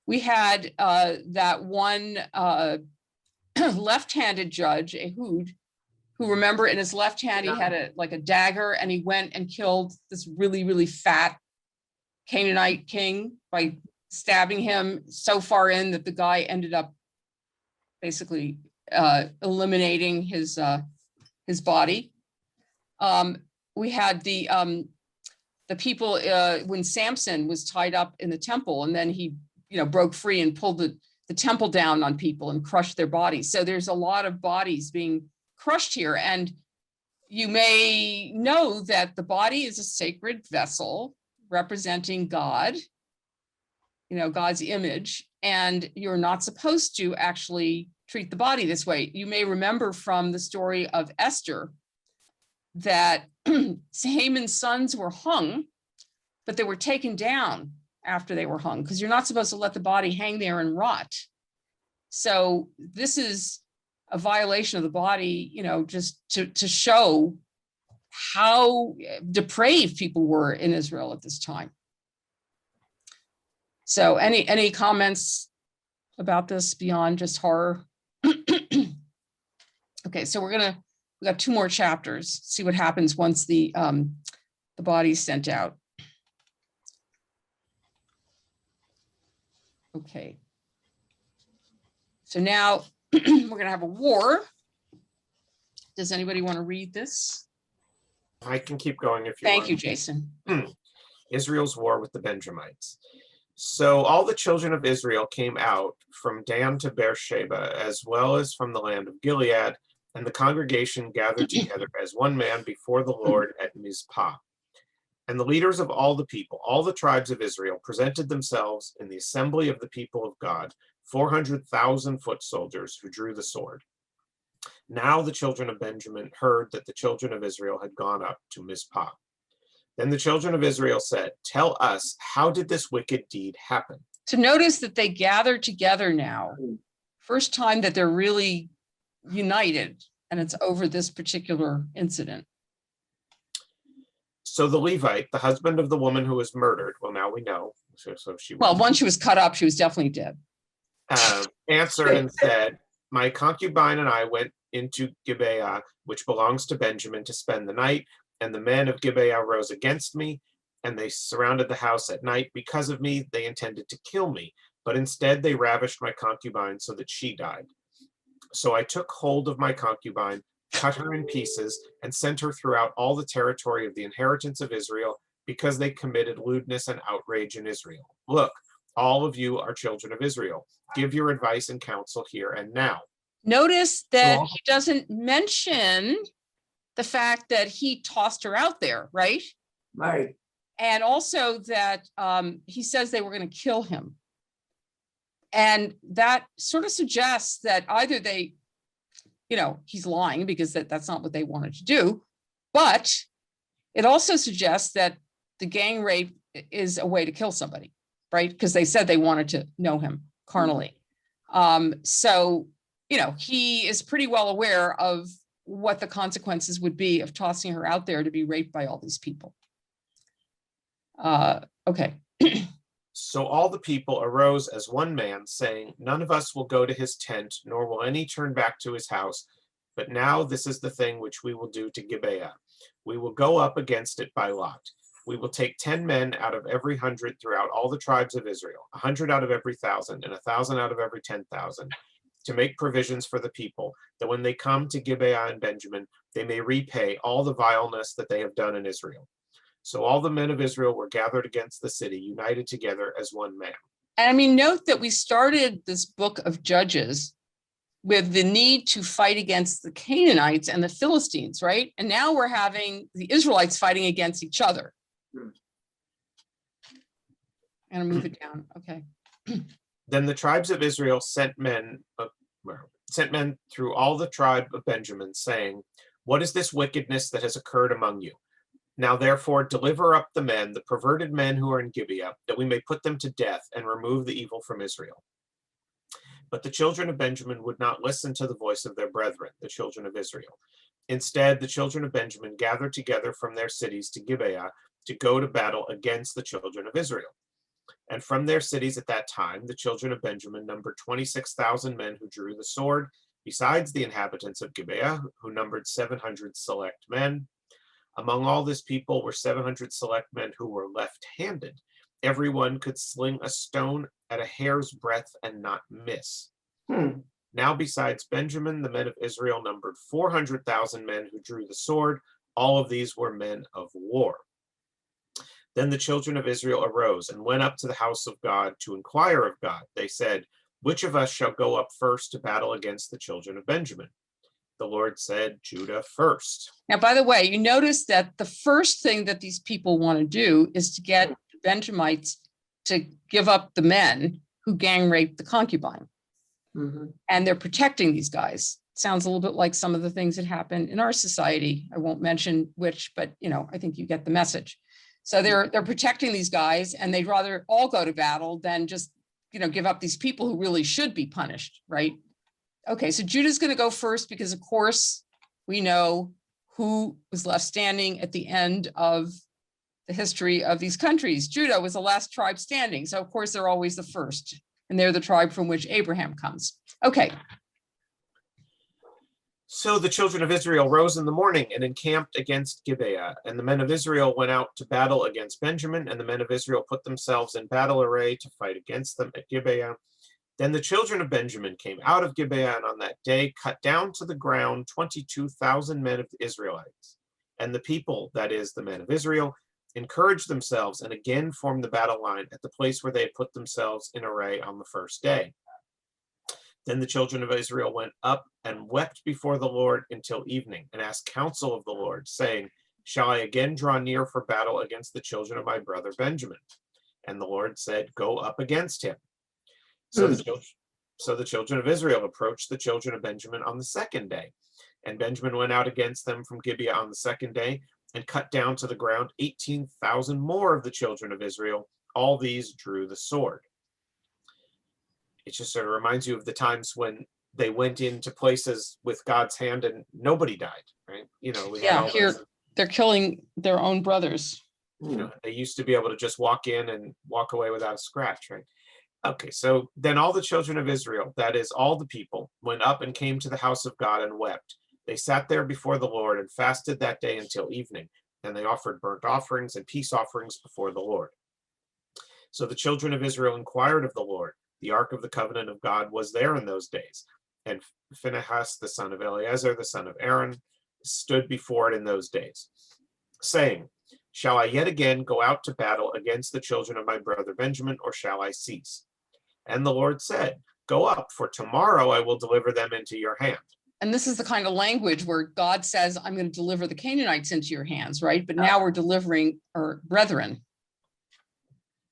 We had that one left-handed judge, Ehud, who, remember, in his left hand, he had a dagger, and he went and killed this really, really fat Canaanite king by stabbing him so far in that the guy ended up basically eliminating his body. We had the people when Samson was tied up in the temple, and then he, broke free and pulled the temple down on people and crushed their bodies. So there's a lot of bodies being crushed here. And you may know that the body is a sacred vessel representing God, God's image, and you're not supposed to actually treat the body this way. You may remember from the story of Esther that Haman's sons were hung, but they were taken down after they were hung, because you're not supposed to let the body hang there and rot. So this is a violation of the body, just to show how depraved people were in Israel at this time. So any comments about this beyond just horror? Okay, so we got 2 more chapters, see what happens once the body's sent out. Okay. So now we're going to have a war. Does anybody want to read this? I can keep going if you Thank want. you, Jason. Israel's war with the Benjamites. So all the children of Israel came out from Dan to Beersheba, as well as from the land of Gilead, and the congregation gathered together as one man before the Lord at Mizpah. And the leaders of all the people, all the tribes of Israel, presented themselves in the assembly of the people of God, 400,000 foot soldiers who drew the sword. Now the children of Benjamin heard that the children of Israel had gone up to Mizpah. Then the children of Israel said, "Tell us, how did this wicked deed happen?" So notice that they gather together now. First time that they're really united, and it's over this particular incident. So the Levite, the husband of the woman who was murdered, well, now we know. So she Well, once she was cut up, she was definitely dead. answered and said, "My concubine and I went into Gibeah, which belongs to Benjamin, to spend the night. And the men of Gibeah rose against me, and they surrounded the house at night. Because of me, they intended to kill me. But instead, they ravished my concubine so that she died. So I took hold of my concubine, cut her in pieces, and sent her throughout all the territory of the inheritance of Israel, because they committed lewdness and outrage in Israel. Look, all of you are children of Israel. Give your advice and counsel here and now." Notice that he doesn't mention the fact that he tossed her out there, right? Right. And also that he says they were going to kill him. And that sort of suggests that either they, he's lying because that's not what they wanted to do. But it also suggests that the gang rape is a way to kill somebody, right? Because they said they wanted to know him carnally. So, he is pretty well aware of what the consequences would be of tossing her out there to be raped by all these people. Okay. So all the people arose as one man, saying, "None of us will go to his tent, nor will any turn back to his house. But now this is the thing which we will do to Gibeah. We will go up against it by lot. We will take 10 men out of every 100 throughout all the tribes of Israel, 100 out of every 1,000, and 1,000 out of every 10,000, to make provisions for the people, that when they come to Gibeah and Benjamin, they may repay all the vileness that they have done in Israel." So all the men of Israel were gathered against the city, united together as one man. And note that we started this book of Judges with the need to fight against the Canaanites and the Philistines, right? And now we're having the Israelites fighting against each other. And move it down. Okay. Then the tribes of Israel sent men through all the tribe of Benjamin, saying, "What is this wickedness that has occurred among you? Now therefore deliver up the men, the perverted men who are in Gibeah, that we may put them to death and remove the evil from Israel." But the children of Benjamin would not listen to the voice of their brethren, the children of Israel. Instead, the children of Benjamin gathered together from their cities to Gibeah to go to battle against the children of Israel. And from their cities at that time, the children of Benjamin numbered 26,000 men who drew the sword, besides the inhabitants of Gibeah, who numbered 700 select men. Among all this people were 700 select men who were left-handed, everyone could sling a stone at a hair's breadth and not miss. Hmm. Now, besides Benjamin, the men of Israel numbered 400,000 men who drew the sword. All of these were men of war. Then the children of Israel arose and went up to the house of God to inquire of God. They said, "Which of us shall go up first to battle against the children of Benjamin?" The Lord said, "Judah first." Now, by the way, you notice that the first thing that these people want to do is to get the Benjamites to give up the men who gang raped the concubine. Mhm. And they're protecting these guys. Sounds a little bit like some of the things that happen in our society. I won't mention which, but I think you get the message. So they're protecting these guys, and they'd rather all go to battle than just give up these people who really should be punished, right? Okay, so Judah's going to go first because, of course, we know who was left standing at the end of the history of these countries. Judah was the last tribe standing, so of course they're always the first. And they're the tribe from which Abraham comes. Okay. So the children of Israel rose in the morning and encamped against Gibeah. And the men of Israel went out to battle against Benjamin. And the men of Israel put themselves in battle array to fight against them at Gibeah. Then the children of Benjamin came out of Gibeah, and on that day cut down to the ground 22,000 men of the Israelites. And the people, that is, the men of Israel, encouraged themselves and again formed the battle line at the place where they had put themselves in array on the first day. Then the children of Israel went up and wept before the Lord until evening, and asked counsel of the Lord, saying, "Shall I again draw near for battle against the children of my brother Benjamin?" And the Lord said, "Go up against him." So the children of Israel approached the children of Benjamin on the second day. And Benjamin went out against them from Gibeah on the second day, and cut down to the ground 18,000 more of the children of Israel. All these drew the sword. It just sort of reminds you of the times when they went into places with God's hand and nobody died, right? Here they're killing their own brothers. They used to be able to just walk in and walk away without a scratch, right? Okay, so then all the children of Israel, that is, all the people, went up and came to the house of God and wept. They sat there before the Lord and fasted that day until evening, and they offered burnt offerings and peace offerings before the Lord. So the children of Israel inquired of the Lord. The ark of the covenant of God was there in those days, and Phinehas, the son of Eleazar, the son of Aaron, stood before it in those days, saying, "Shall I yet again go out to battle against the children of my brother Benjamin, or shall I cease?" And the Lord said, "Go up, for tomorrow I will deliver them into your hand." And this is the kind of language where God says, "I'm going to deliver the Canaanites into your hands," right? But now we're delivering our brethren.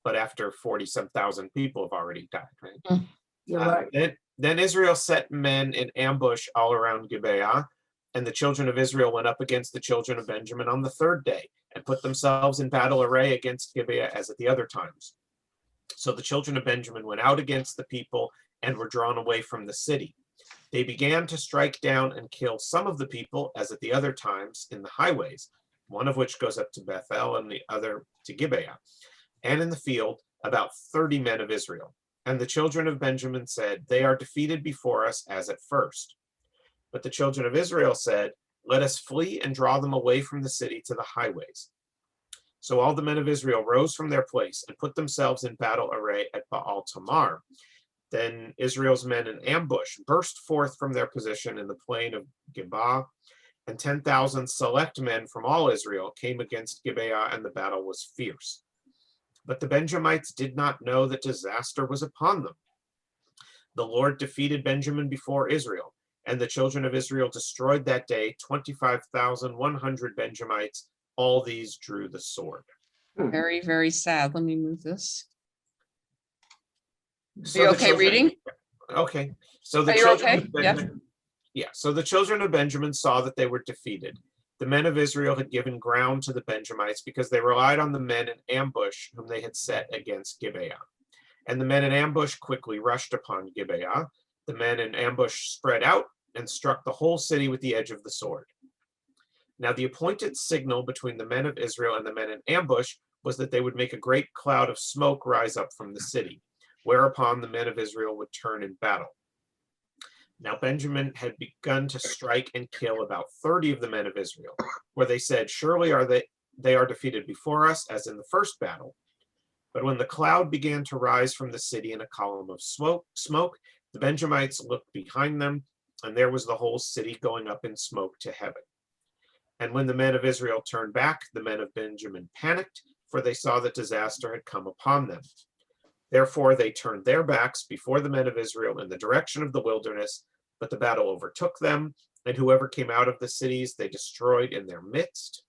But after 40-some thousand people have already died, right? You're right. Then Israel set men in ambush all around Gibeah, and the children of Israel went up against the children of Benjamin on the third day, and put themselves in battle array against Gibeah as at the other times. So the children of Benjamin went out against the people and were drawn away from the city. They began to strike down and kill some of the people, as at the other times, in the highways, one of which goes up to Bethel and the other to Gibeah, and in the field about 30 men of Israel. And the children of Benjamin said, "They are defeated before us as at first." But the children of Israel said, "Let us flee and draw them away from the city to the highways." So all the men of Israel rose from their place and put themselves in battle array at Baal Tamar. Then Israel's men in ambush burst forth from their position in the plain of Gibeah, and 10,000 select men from all Israel came against Gibeah, and the battle was fierce. But the Benjamites did not know that disaster was upon them. The Lord defeated Benjamin before Israel, and the children of Israel destroyed that day 25,100 Benjamites. All these drew the sword. Very, very sad. Let me move this. So Are you the okay children- reading? Okay. So the Are you children okay? of Benjamin, so the children of Benjamin saw that they were defeated. The men of Israel had given ground to the Benjamites because they relied on the men in ambush whom they had set against Gibeah. And the men in ambush quickly rushed upon Gibeah. The men in ambush spread out and struck the whole city with the edge of the sword. Now the appointed signal between the men of Israel and the men in ambush was that they would make a great cloud of smoke rise up from the city, whereupon the men of Israel would turn in battle. Now Benjamin had begun to strike and kill about 30 of the men of Israel, where they said, "Surely they are defeated before us, as in the first battle." But when the cloud began to rise from the city in a column of smoke, the Benjamites looked behind them, and there was the whole city going up in smoke to heaven. And when the men of Israel turned back, the men of Benjamin panicked, for they saw that disaster had come upon them. Therefore they turned their backs before the men of Israel in the direction of the wilderness, but the battle overtook them, and whoever came out of the cities they destroyed in their midst.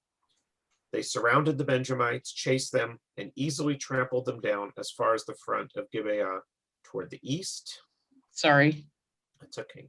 They surrounded the Benjamites, chased them, and easily trampled them down as far as the front of Gibeah toward the east. Sorry. That's okay.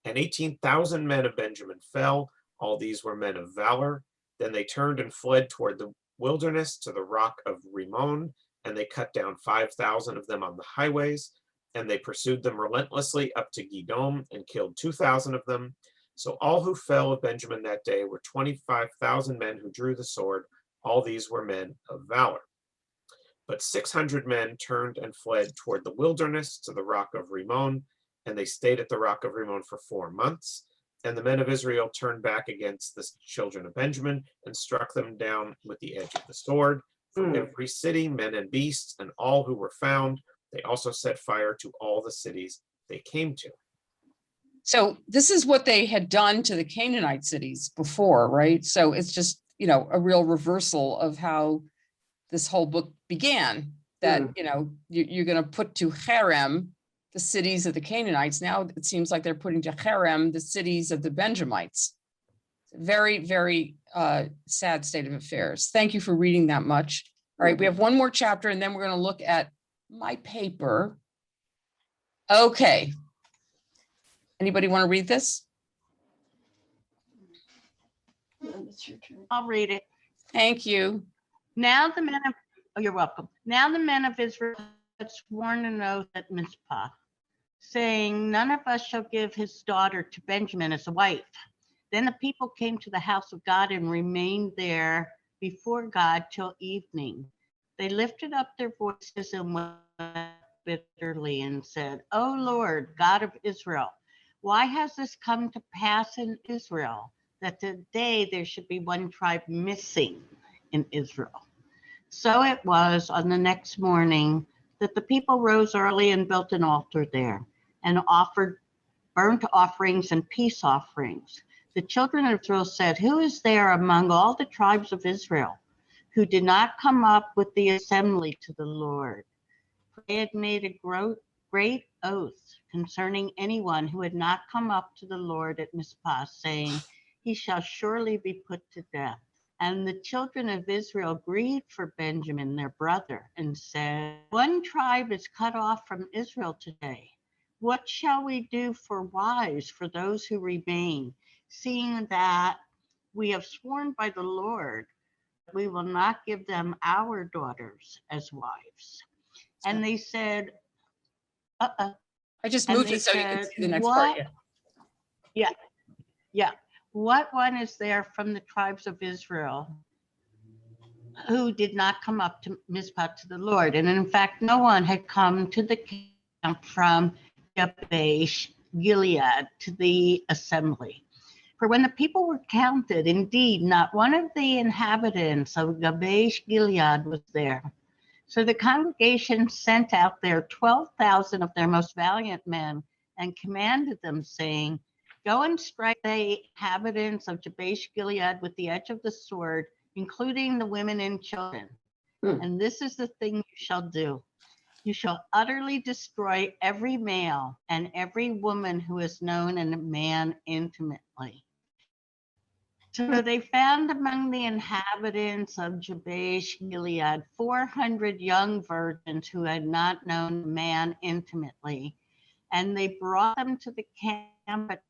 And 18,000 men of Benjamin fell. All these were men of valor. Then they turned and fled toward the wilderness to the rock of Rimmon, and they cut down 5,000 of them on the highways. And they pursued them relentlessly up to Gidom and killed 2,000 of them. So all who fell of Benjamin that day were 25,000 men who drew the sword. All these were men of valor. But 600 men turned and fled toward the wilderness to the rock of Rimmon, and they stayed at the rock of Rimmon for 4 months. And the men of Israel turned back against the children of Benjamin and struck them down with the edge of the sword. From every city, men and beasts, and all who were found. They also set fire to all the cities they came to. So this is what they had done to the Canaanite cities before, right? So it's just, a real reversal of how this whole book began, that, you're going to put to Cherem the cities of the Canaanites. Now it seems like they're putting to Cherem the cities of the Benjamites. Very, very sad state of affairs. Thank you for reading that much. All right, we have one more chapter, and then we're going to look at my paper. Okay. Anybody want to read this? I'll read it. Thank you. Now the men of, oh, you're welcome. Now the men of Israel had sworn an oath at Mizpah, saying, none of us shall give his daughter to Benjamin as a wife. Then the people came to the house of God and remained there before God till evening. They lifted up their voices and wept bitterly and said, O Lord, God of Israel, why has this come to pass in Israel, that today there should be one tribe missing in Israel? So it was on the next morning that the people rose early and built an altar there and offered burnt offerings and peace offerings. The children of Israel said, who is there among all the tribes of Israel who did not come up with the assembly to the Lord? For they had made a great oath concerning anyone who had not come up to the Lord at Mizpah, saying, he shall surely be put to death. And the children of Israel grieved for Benjamin, their brother, and said, one tribe is cut off from Israel today. What shall we do for wives for those who remain, seeing that we have sworn by the Lord, we will not give them our daughters as wives? And they said, I just moved it so you can see the next part. Yeah. What one is there from the tribes of Israel who did not come up to Mizpah to the Lord? And in fact, no one had come to the camp from Jabesh Gilead to the assembly. For when the people were counted, indeed, not one of the inhabitants of Jabesh Gilead was there. So the congregation sent out there 12,000 of their most valiant men and commanded them, saying, go and strike the inhabitants of Jabesh Gilead with the edge of the sword, including the women and children. And this is the thing you shall do. You shall utterly destroy every male and every woman who is known and a man intimately. So they found among the inhabitants of Jabesh Gilead 400 young virgins who had not known a man intimately, and they brought them to the camp at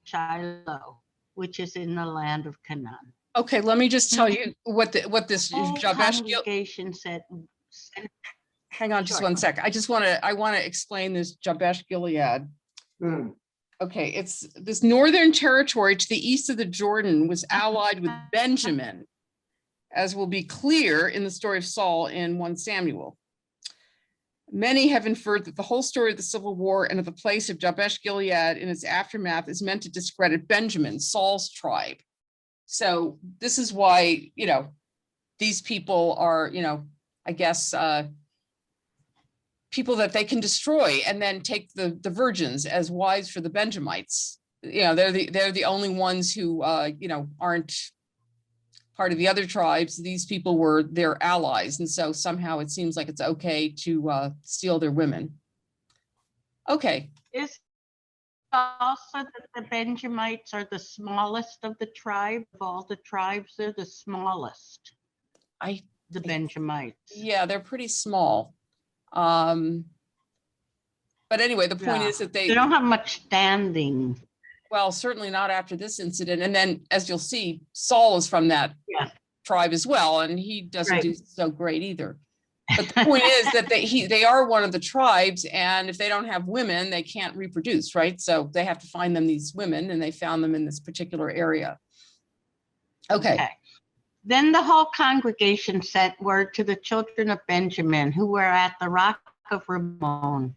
Shiloh, which is in the land of Canaan. Okay, let me just tell you what this Whole Jabesh congregation said. Hang on just Sure. 1 second. I want to explain this Jabesh Gilead. Okay, it's this northern territory to the east of the Jordan was allied with Benjamin, as will be clear in the story of Saul in 1 Samuel. Many have inferred that the whole story of the civil war and of the place of Jabesh Gilead in its aftermath is meant to discredit Benjamin, Saul's tribe. So this is why, these people are, I guess, people that they can destroy and then take the virgins as wives for the Benjamites. You know, they're the only ones who, you know, aren't part of the other tribes. These people were their allies. And so somehow it seems like it's okay to steal their women. Okay. Is also that the Benjamites are the smallest of the tribe. Of all the tribes, they're the smallest. The Benjamites. Yeah, they're pretty small. But anyway, the point is that they don't have much standing. Well, certainly not after this incident. And then, as you'll see, Saul is from that tribe as well, and he doesn't do so great either. But the point is that they are one of the tribes, and if they don't have women, they can't reproduce, right? So they have to find them these women, and they found them in this particular area. Okay. Then the whole congregation sent word to the children of Benjamin who were at the rock of Rimmon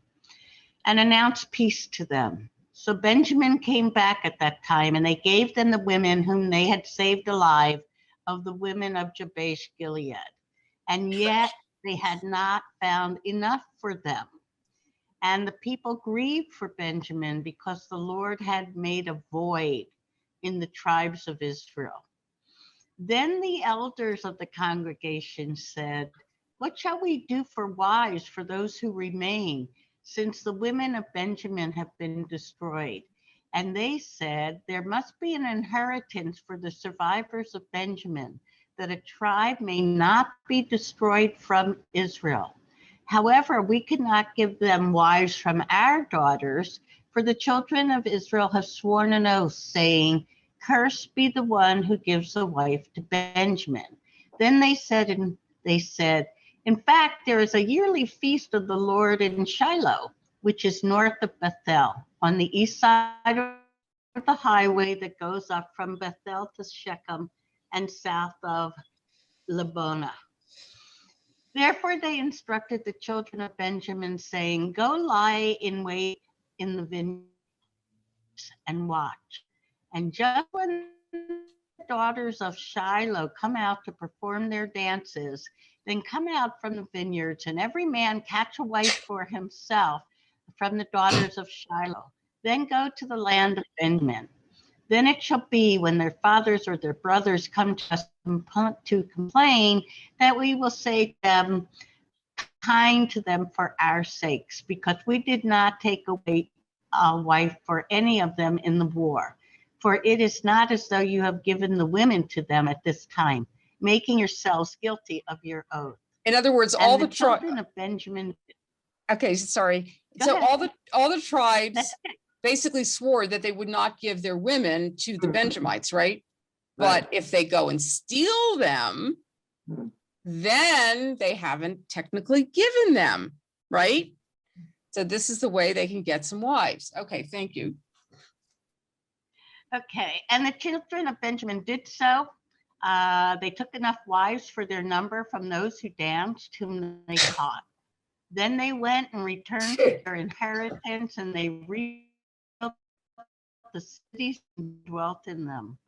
and announced peace to them. So Benjamin came back at that time, and they gave them the women whom they had saved alive of the women of Jabesh Gilead. And yet they had not found enough for them. And the people grieved for Benjamin because the Lord had made a void in the tribes of Israel. Then the elders of the congregation said, "What shall we do for wives for those who remain, since the women of Benjamin have been destroyed?" And they said, "There must be an inheritance for the survivors of Benjamin, that a tribe may not be destroyed from Israel. However, we cannot give them wives from our daughters, for the children of Israel have sworn an oath, saying, 'Cursed be the one who gives a wife to Benjamin.'" Then they said, "In fact, there is a yearly feast of the Lord in Shiloh, which is north of Bethel, on the east side of the highway that goes up from Bethel to Shechem and south of Lebonah." Therefore they instructed the children of Benjamin, saying, "Go lie in wait in the vineyards and watch. And just when the daughters of Shiloh come out to perform their dances, then come out from the vineyards, and every man catch a wife for himself from the daughters of Shiloh. Then go to the land of Benjamin. Then it shall be, when their fathers or their brothers come to us to complain, that we will say to them, 'Kind to them for our sakes, because we did not take away a wife for any of them in the war. For it is not as though you have given the women to them at this time, making yourselves guilty of your oath.'" In other words, And all the the children of Benjamin. Okay, sorry. Go So ahead. all the tribes That's it. basically swore that they would not give their women to the Benjamites, right? Right. But if they go and steal them, then they haven't technically given them, right? So this is the way they can get some wives. Okay, thank you. Okay, and the children of Benjamin did so. They took enough wives for their number from those who danced, whom they caught. Then they went and returned to their inheritance, and they rebuilt the cities and dwelt in them.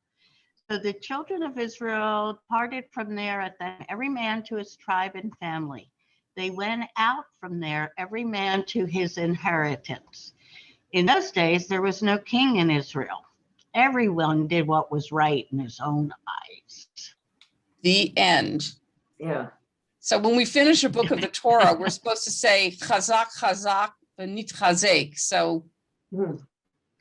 So the children of Israel parted from there at that, every man to his tribe and family. They went out from there, every man to his inheritance. In those days, there was no king in Israel. Everyone did what was right in his own eyes. The end. Yeah. So when we finish a book of the Torah, we're supposed to say chazak, chazak, v'nit chazek. So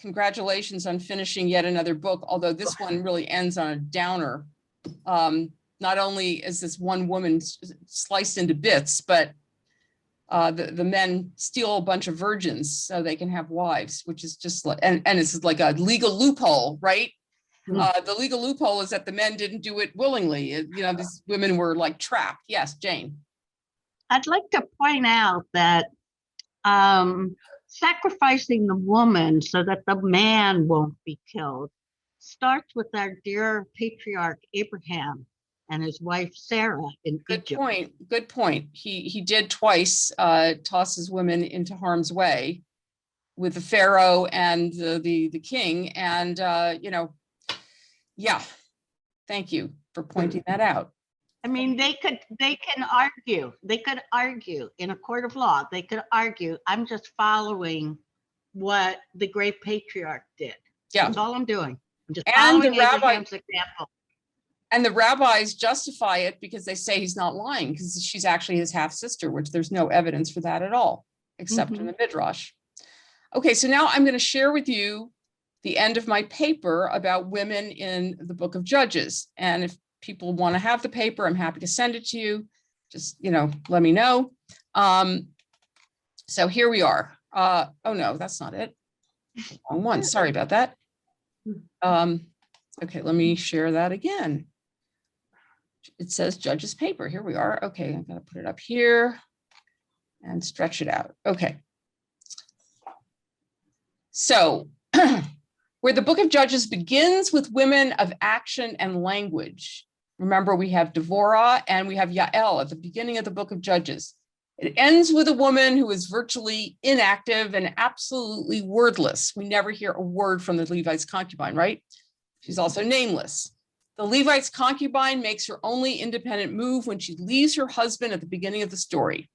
congratulations on finishing yet another book, although this one really ends on a downer. Not only is this one woman sliced into bits, but the men steal a bunch of virgins so they can have wives, which is just like, and it's like a legal loophole, right? The legal loophole is that the men didn't do it willingly. You know, these women were like trapped. Yes, Jane. I'd like to point out that sacrificing the woman so that the man won't be killed starts with our dear patriarch Abraham and his wife Sarah in Good Egypt. point. Good point. He did twice toss his women into harm's way with the Pharaoh and the king. And you know, yeah, thank you for pointing that out. I mean, they can argue. They could argue in a court of law. They could argue. I'm just following what the great patriarch did. Yeah. That's all I'm doing. I'm just And the following Abraham's example. And the rabbis justify it because they say he's not lying because she's actually his half sister, which there's no evidence for that at all, except in the Midrash. Okay, so now I'm going to share with you the end of my paper about women in the book of Judges. And if people want to have the paper, I'm happy to send it to you. Just, let me know. So here we are. Oh no, that's not it. Wrong one. Sorry about that. Okay, let me share that again. It says Judges paper. Here we are. Okay, I'm going to put it up here and stretch it out. Okay. So where the book of Judges begins with women of action and language. Remember, we have Devorah and we have Yael at the beginning of the book of Judges. It ends with a woman who is virtually inactive and absolutely wordless. We never hear a word from the Levite's concubine, right? She's also nameless. The Levite's concubine makes her only independent move when she leaves her husband at the beginning of the story.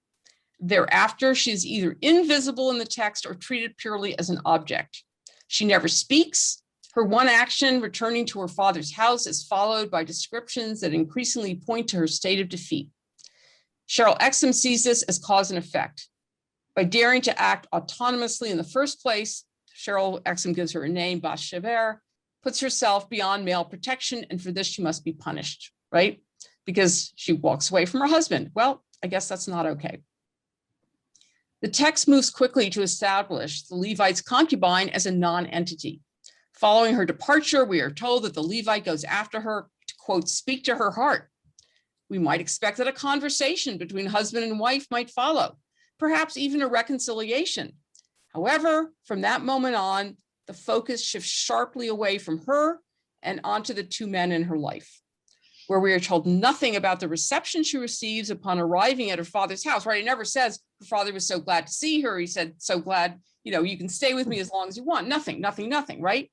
Thereafter, she is either invisible in the text or treated purely as an object. She never speaks. Her one action, returning to her father's house, is followed by descriptions that increasingly point to her state of defeat. Cheryl Exum sees this as cause and effect. By daring to act autonomously in the first place, Cheryl Exum gives her a name, Bathsheba, puts herself beyond male protection, and for this she must be punished, right? Because she walks away from her husband. Well, I guess that's not okay. The text moves quickly to establish the Levite's concubine as a non-entity. Following her departure, we are told that the Levite goes after her to, quote, speak to her heart. We might expect that a conversation between husband and wife might follow, perhaps even a reconciliation. However, from that moment on, the focus shifts sharply away from her and onto the two men in her life, where we are told nothing about the reception she receives upon arriving at her father's house, right? It never says her father was so glad to see her. He said, so glad, you can stay with me as long as you want. Nothing, right?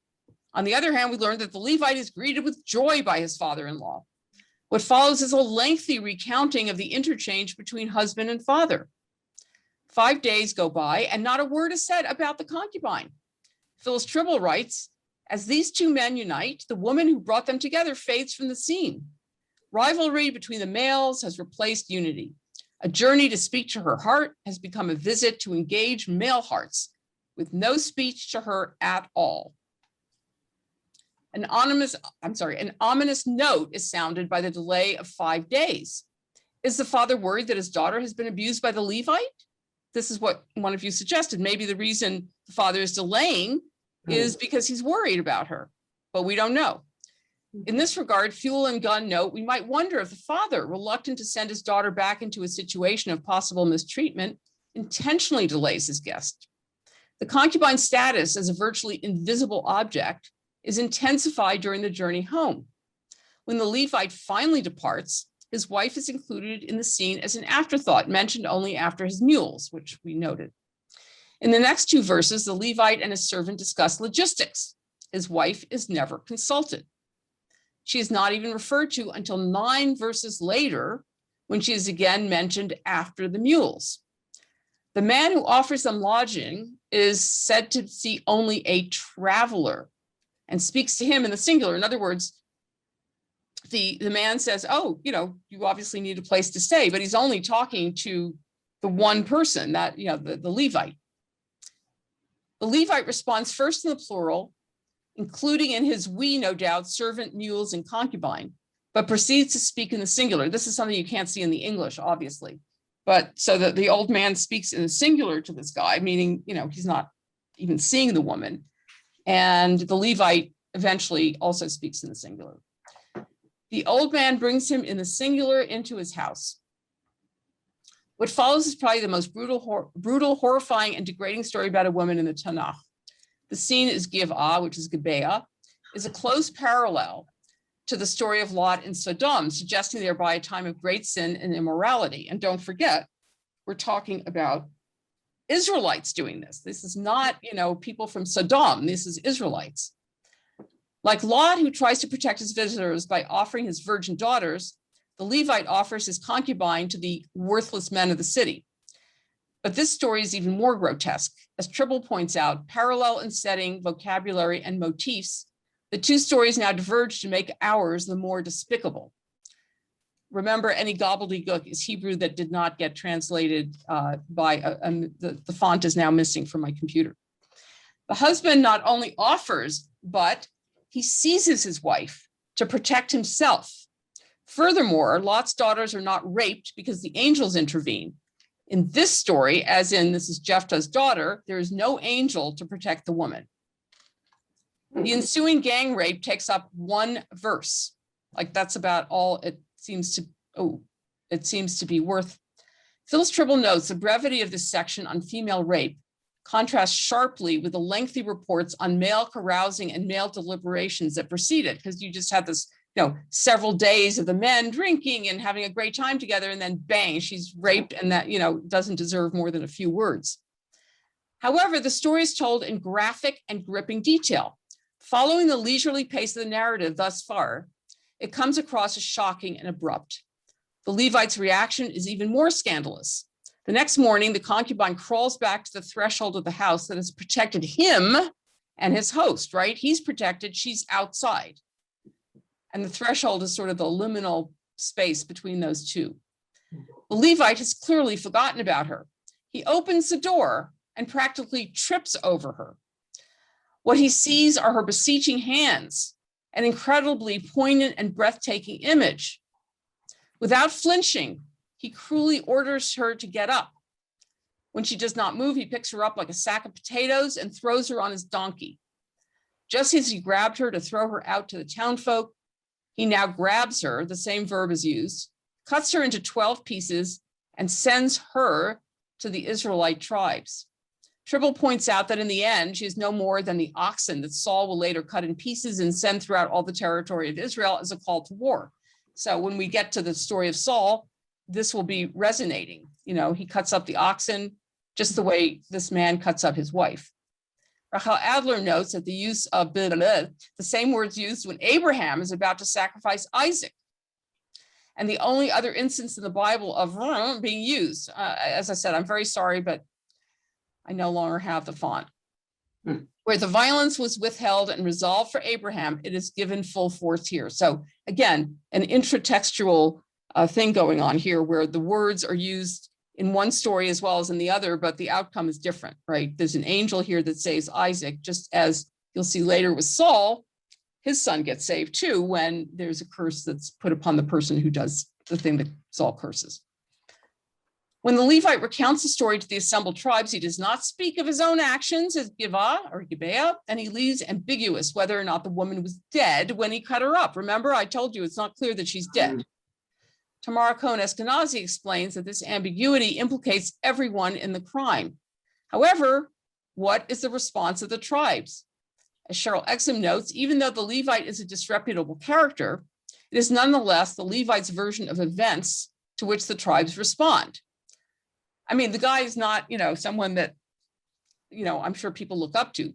On the other hand, we learn that the Levite is greeted with joy by his father-in-law. What follows is a lengthy recounting of the interchange between husband and father. 5 days go by and not a word is said about the concubine. Phyllis Tribble writes, as these two men unite, the woman who brought them together fades from the scene. Rivalry between the males has replaced unity. A journey to speak to her heart has become a visit to engage male hearts with no speech to her at all. An ominous note is sounded by the delay of 5 days. Is the father worried that his daughter has been abused by the Levite? This is what one of you suggested. Maybe the reason the father is delaying is because he's worried about her, but we don't know. In this regard, Fuel and Gunn note, we might wonder if the father, reluctant to send his daughter back into a situation of possible mistreatment, intentionally delays his guest. The concubine's status as a virtually invisible object is intensified during the journey home. When the Levite finally departs, his wife is included in the scene as an afterthought, mentioned only after his mules, which we noted. In the next two verses, the Levite and his servant discuss logistics. His wife is never consulted. She is not even referred to until 9 verses later, when she is again mentioned after the mules. The man who offers them lodging is said to see only a traveler and speaks to him in the singular. In other words, the man says, oh, you obviously need a place to stay, but he's only talking to the one person, that, the Levite. The Levite responds first in the plural, including in his we, no doubt, servant, mules, and concubine, but proceeds to speak in the singular. This is something you can't see in the English, obviously. But so that the old man speaks in the singular to this guy, meaning, he's not even seeing the woman. And the Levite eventually also speaks in the singular. The old man brings him in the singular into his house. What follows is probably the most brutal, horrifying, and degrading story about a woman in the Tanakh. The scene is Gibeah, which is Gibeah, is a close parallel to the story of Lot in Sodom, suggesting thereby a time of great sin and immorality. And don't forget, we're talking about Israelites doing this. This is not, people from Sodom. This is Israelites. Like Lot, who tries to protect his visitors by offering his virgin daughters, the Levite offers his concubine to the worthless men of the city. But this story is even more grotesque. As Tribble points out, parallel in setting, vocabulary, and motifs, the two stories now diverge to make ours the more despicable. Remember, any gobbledygook is Hebrew that did not get translated the font is now missing from my computer. The husband not only offers, but he seizes his wife to protect himself. Furthermore, Lot's daughters are not raped because the angels intervene. In this story, as in this is Jephthah's daughter, there is no angel to protect the woman. The ensuing gang rape takes up one verse. Like that's about all it seems to be worth. Phyllis Tribble notes the brevity of this section on female rape contrasts sharply with the lengthy reports on male carousing and male deliberations that preceded, because you just had this, several days of the men drinking and having a great time together, and then bang, she's raped, and that, doesn't deserve more than a few words. However, the story is told in graphic and gripping detail. Following the leisurely pace of the narrative thus far, it comes across as shocking and abrupt. The Levite's reaction is even more scandalous. The next morning, the concubine crawls back to the threshold of the house that has protected him and his host, right? He's protected, she's outside. And the threshold is sort of the liminal space between those two. The Levite has clearly forgotten about her. He opens the door and practically trips over her. What he sees are her beseeching hands, an incredibly poignant and breathtaking image. Without flinching, he cruelly orders her to get up. When she does not move, he picks her up like a sack of potatoes and throws her on his donkey. Just as he grabbed her to throw her out to the townfolk, he now grabs her, the same verb is used, cuts her into 12 pieces, and sends her to the Israelite tribes. Tribble points out that in the end, she is no more than the oxen that Saul will later cut in pieces and send throughout all the territory of Israel as a call to war. So when we get to the story of Saul, this will be resonating. He cuts up the oxen just the way this man cuts up his wife. Rachel Adler notes that the use of the same words used when Abraham is about to sacrifice Isaac. And the only other instance in the Bible of being used, as I said, I'm very sorry, but I no longer have the font. Where the violence was withheld and resolved for Abraham, it is given full force here. So again, an intratextual thing going on here where the words are used in one story as well as in the other, but the outcome is different, right? There's an angel here that saves Isaac, just as you'll see later with Saul, his son gets saved too when there's a curse that's put upon the person who does the thing that Saul curses. When the Levite recounts the story to the assembled tribes, he does not speak of his own actions as Gibeah, and he leaves ambiguous whether or not the woman was dead when he cut her up. Remember, I told you it's not clear that she's dead. Tamara Cohen-Eskenazi explains that this ambiguity implicates everyone in the crime. However, what is the response of the tribes? As Cheryl Exum notes, even though the Levite is a disreputable character, it is nonetheless the Levite's version of events to which the tribes respond. I mean, the guy is not, someone that, I'm sure people look up to,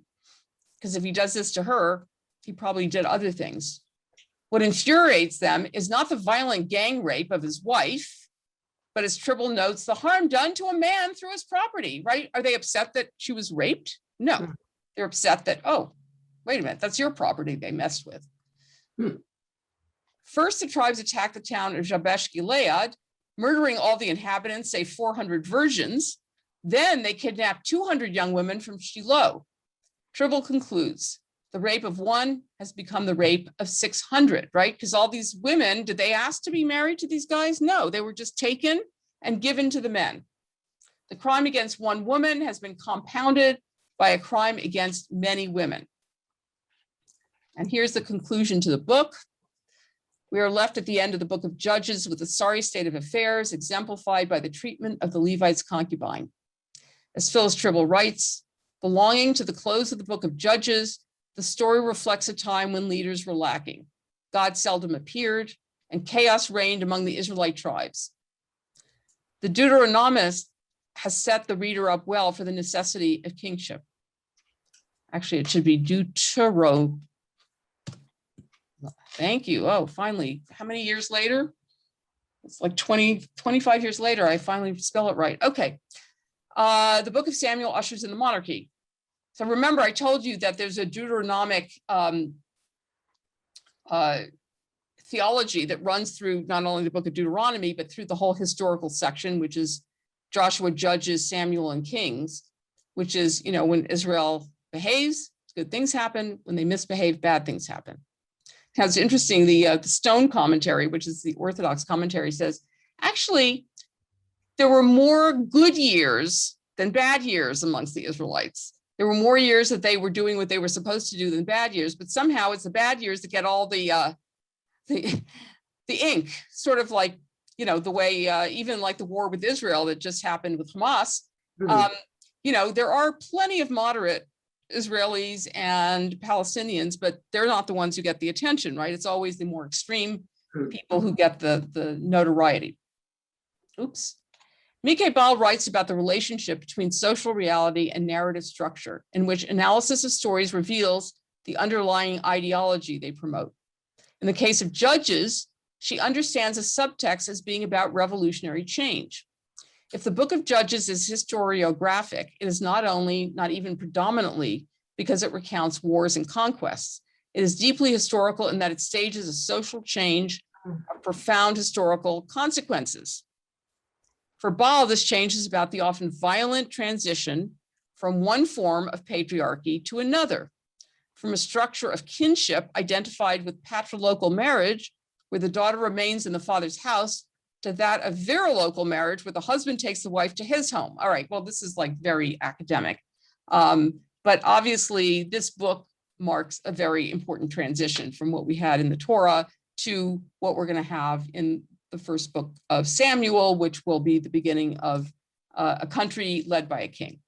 because if he does this to her, he probably did other things. What infuriates them is not the violent gang rape of his wife, but as Tribble notes, the harm done to a man through his property, right? Are they upset that she was raped? No, they're upset that, oh, wait a minute, that's your property they messed with. First, the tribes attacked the town of Jabesh Gilead, murdering all the inhabitants, say 400 virgins. Then they kidnapped 200 young women from Shiloh. Tribble concludes, the rape of one has become the rape of 600, right? Because all these women, did they ask to be married to these guys? No, they were just taken and given to the men. The crime against one woman has been compounded by a crime against many women. And here's the conclusion to the book. We are left at the end of the book of Judges with a sorry state of affairs exemplified by the treatment of the Levite's concubine. As Phyllis Tribble writes, belonging to the close of the book of Judges, the story reflects a time when leaders were lacking. God seldom appeared, and chaos reigned among the Israelite tribes. The Deuteronomist has set the reader up well for the necessity of kingship. Actually, it should be Thank you. Oh, finally, how many years later? It's like 25 years later, I finally spell it right. Okay. The book of Samuel ushers in the monarchy. So remember, I told you that there's a Deuteronomic theology that runs through not only the book of Deuteronomy, but through the whole historical section, which is Joshua, Judges, Samuel, and Kings, which is, when Israel behaves, good things happen. When they misbehave, bad things happen. Now, it's interesting, the Stone commentary, which is the Orthodox commentary, says, actually, there were more good years than bad years amongst the Israelites. There were more years that they were doing what they were supposed to do than bad years, but somehow it's the bad years that get all the ink, sort of like, the way, even like the war with Israel that just happened with Hamas. There are plenty of moderate Israelis and Palestinians, but they're not the ones who get the attention, right? It's always the more extreme people who get the notoriety. Oops. Mike Ball writes about the relationship between social reality and narrative structure, in which analysis of stories reveals the underlying ideology they promote. In the case of Judges, she understands a subtext as being about revolutionary change. If the book of Judges is historiographic, it is not even predominantly because it recounts wars and conquests. It is deeply historical in that it stages a social change of profound historical consequences. For Baal, this change is about the often violent transition from one form of patriarchy to another, from a structure of kinship identified with patrilocal marriage, where the daughter remains in the father's house, to that of verilocal marriage, where the husband takes the wife to his home. All right, well, this is like very academic. But obviously, this book marks a very important transition from what we had in the Torah to what we're going to have in the first book of Samuel, which will be the beginning of a country led by a king.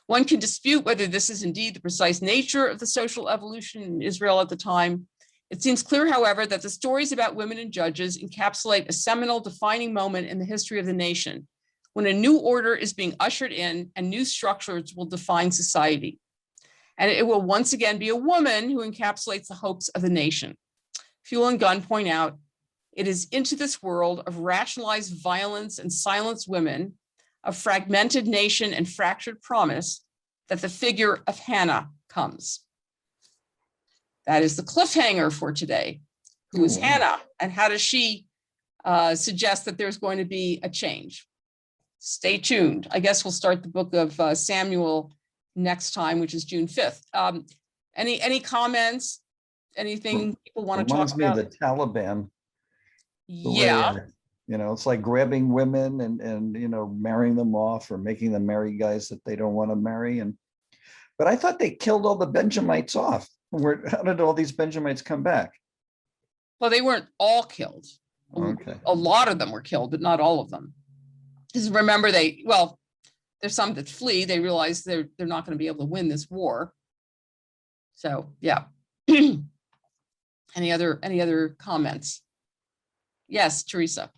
One can dispute whether this is indeed the precise nature of the social evolution in Israel at the time. It seems clear, however, that the stories about women and judges encapsulate a seminal defining moment in the history of the nation, when a new order is being ushered in and new structures will define society. And it will once again be a woman who encapsulates the hopes of the nation. Fuel and Gunn point out, it is into this world of rationalized violence and silenced women, of fragmented nation and fractured promise, that the figure of Hannah comes. That is the cliffhanger for today. Who is Hannah, and how does she suggest that there's going to be a change? Stay tuned. I guess we'll start the book of Samuel next time, which is June 5th. Any comments? Anything people want to talk Reminds me about? of the Taliban. The way, Yeah. it's like grabbing women and marrying them off or making them marry guys that they don't want to marry. But I thought they killed all the Benjamites off. How did all these Benjamites come back? Well, they weren't all killed. Okay. A lot of them were killed, but not all of them. Because remember, there's some that flee. They realize they're not going to be able to win this war. So yeah. Any other comments? Yes, Teresa.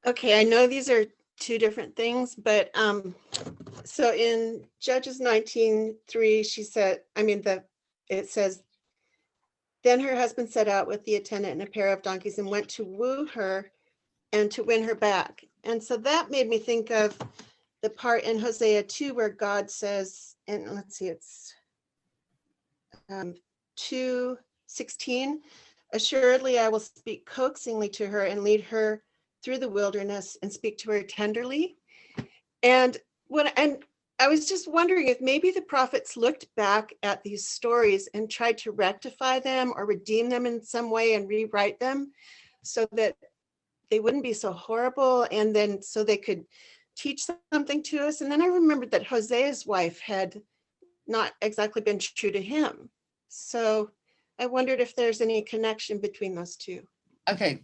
Okay, I know these are two different things, but so in Judges 19:3, it says, then her husband set out with the attendant and a pair of donkeys and went to woo her and to win her back. And so that made me think of the part in Hosea 2 where God says, and let's see, it's 2:16, assuredly I will speak coaxingly to her and lead her through the wilderness and speak to her tenderly. And I was just wondering if maybe the prophets looked back at these stories and tried to rectify them or redeem them in some way and rewrite them so that they wouldn't be so horrible, and then so they could teach something to us. And then I remembered that Hosea's wife had not exactly been true to him. So I wondered if there's any connection between those two. Okay.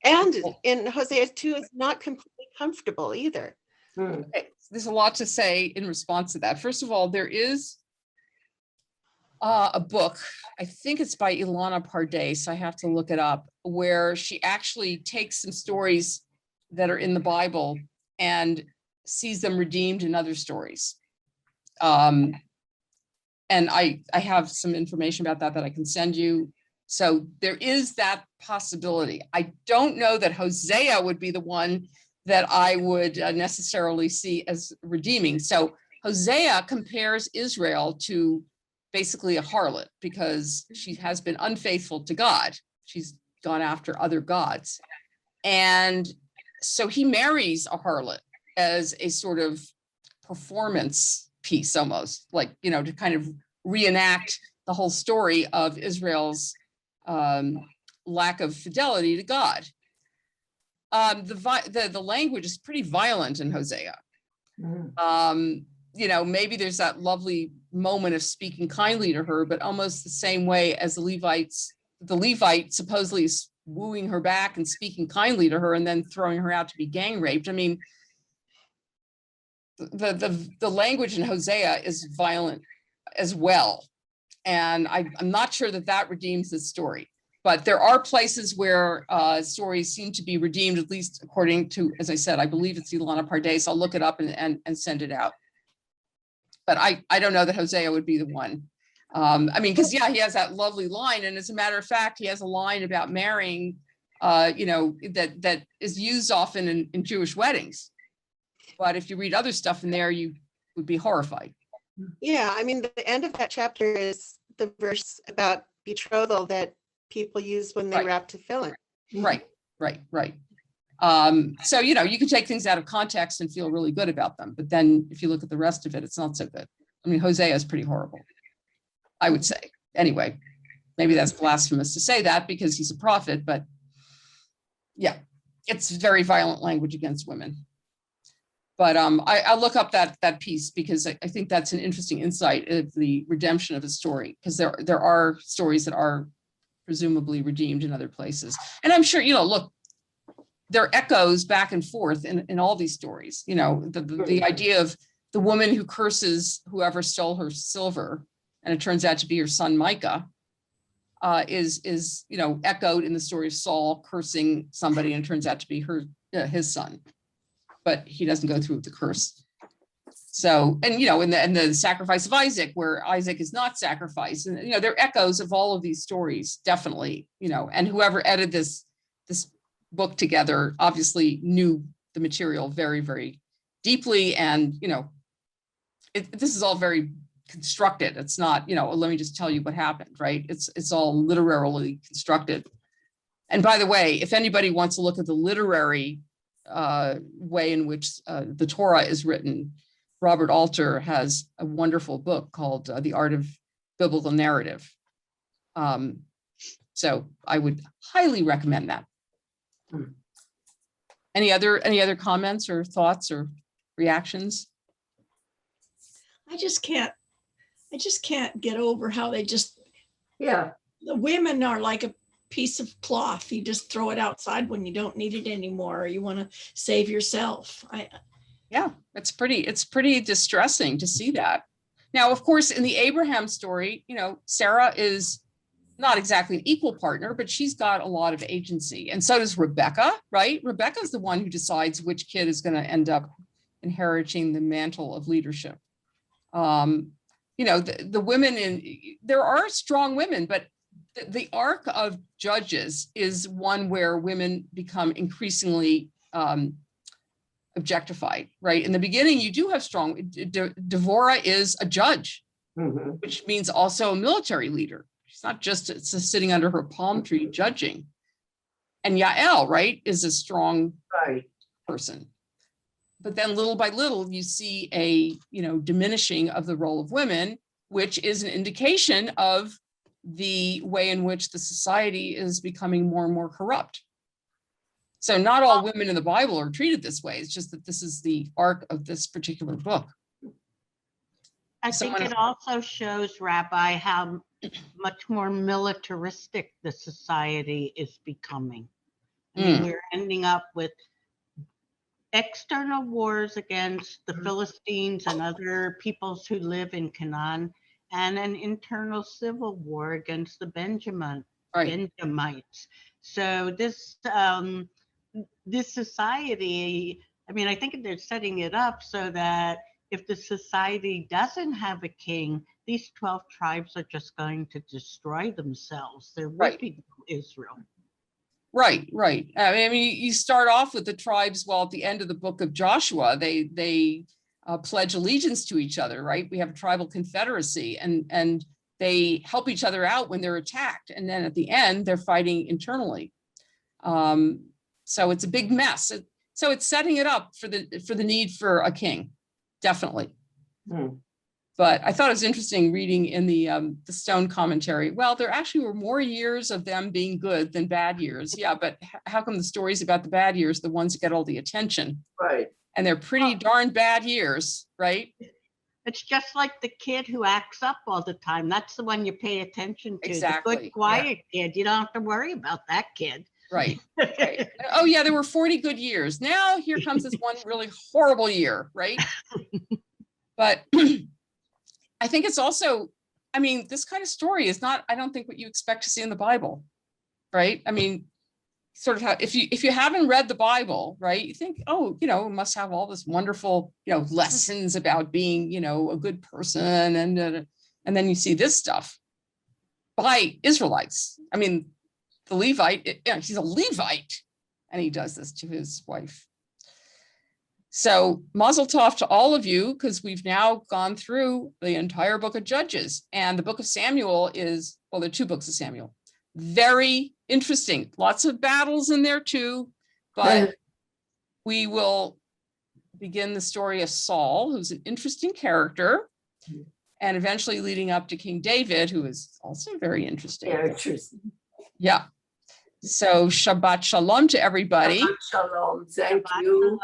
And in Hosea 2 is not completely comfortable either. Okay. There's a lot to say in response to that. First of all, there is a book, I think it's by Ilana Pardes, I have to look it up, where she actually takes some stories that are in the Bible and sees them redeemed in other stories. And I have some information about that I can send you. So there is that possibility. I don't know that Hosea would be the one that I would necessarily see as redeeming. So Hosea compares Israel to basically a harlot because she has been unfaithful to God. She's gone after other gods. And so he marries a harlot as a sort of performance piece, almost like, you know, to kind of reenact the whole story of Israel's lack of fidelity to God. The language is pretty violent in Hosea. You know, maybe there's that lovely moment of speaking kindly to her, but almost the same way as the Levite supposedly is wooing her back and speaking kindly to her and then throwing her out to be gang raped. I mean, the language in Hosea is violent as well. And I'm not sure that that redeems the story. But there are places where stories seem to be redeemed, at least according to, as I said, I believe it's Ilana Pardes. I'll look it up and send it out. But I don't know that Hosea would be the one. I mean, because yeah, he has that lovely line, and as a matter of fact, he has a line about marrying, you know, that is used often in Jewish weddings. But if you read other stuff in there, you would be horrified. Yeah, I mean, the end of that chapter is the verse about betrothal that people use when they Right. wrap to fill it. Right. So, you know, you can take things out of context and feel really good about them. But then if you look at the rest of it, it's not so good. I mean, Hosea is pretty horrible, I would say. Anyway, maybe that's blasphemous to say that because he's a prophet, but yeah, it's very violent language against women. But I'll look up that piece because I think that's an interesting insight of the redemption of a story, because there are stories that are presumably redeemed in other places. And I'm sure, you know, look, there are echoes back and forth in all these stories. You know, the idea of the woman who curses whoever stole her silver, and it turns out to be her son Micah, is you know, echoed in the story of Saul cursing somebody, and it turns out to be his son, but he doesn't go through with the curse. So, and you know, in the sacrifice of Isaac, where Isaac is not sacrificed, and you know, there are echoes of all of these stories, definitely. You know, and whoever edited this book together obviously knew the material very, very deeply, and you know, this is all very constructed. It's not, you know, let me just tell you what happened, right? It's all literarily constructed. And by the way, if anybody wants to look at the literary way in which the Torah is written, Robert Alter has a wonderful book called The Art of Biblical Narrative. So I would highly recommend that. Any other comments or thoughts or reactions? I just can't get over how they just, Yeah, the women are like a piece of cloth. You just throw it outside when you don't need it anymore, or you want to save yourself. Yeah, it's pretty distressing to see that. Now, of course, in the Abraham story, you know, Sarah is not exactly an equal partner, but she's got a lot of agency. And so does Rebecca, right? Rebecca's the one who decides which kid is going to end up inheriting the mantle of leadership. You know, the women there are strong women, but the arc of Judges is one where women become increasingly objectified, right? In the beginning, you do have strong, Devorah is a judge, which means also a military leader. She's not just sitting under her palm tree judging. And Yael, right, is a strong person. But then little by little, you see a, you know, diminishing of the role of women, which is an indication of the way in which the society is becoming more and more corrupt. So not all women in the Bible are treated this way. It's just that this is the arc of this particular book. I think it also shows, Rabbi, how much more militaristic the society is becoming. I mean, we're ending up with external wars against the Philistines and other peoples who live in Canaan, and an internal civil war against the Benjamites. So this society, I mean, I think they're setting it up so that if the society doesn't have a king, these 12 tribes are just going to destroy themselves. There would Right. be no Israel. Right, right. I mean, you start off with the tribes. Well, at the end of the book of Joshua, they pledge allegiance to each other, right? We have a tribal confederacy, and they help each other out when they're attacked. And then at the end, they're fighting internally. So it's a big mess. So it's setting it up for the need for a king, definitely. But I thought it was interesting reading in the Stone commentary. Well, there actually were more years of them being good than bad years. Yeah, but how come the stories about the bad years, the ones that get all the attention? Right. And they're pretty darn bad years, right? It's just like the kid who acts up all the time. That's the one you pay attention to. Exactly, The good, quiet kid. You don't have to worry about that kid. Right. Right. Oh yeah, there were 40 good years. Now here comes this one really horrible year, right? But I think it's also, I mean, this kind of story is not, I don't think, what you expect to see in the Bible, right? I mean, sort of how, if you haven't read the Bible, right, you think, oh, it must have all this wonderful, lessons about being, a good person, and then you see this stuff by Israelites. I mean, the Levite, he's a Levite, and he does this to his wife. So mazel tov to all of you, because we've now gone through the entire book of Judges, and the book of Samuel is, well, there are 2 books of Samuel. Very interesting. Lots of battles in there too, but we will begin the story of Saul, who's an interesting character, and eventually leading up to King David, who is also very interesting. Interesting. Yeah. So Shabbat Shalom to everybody. Shalom. Thank you.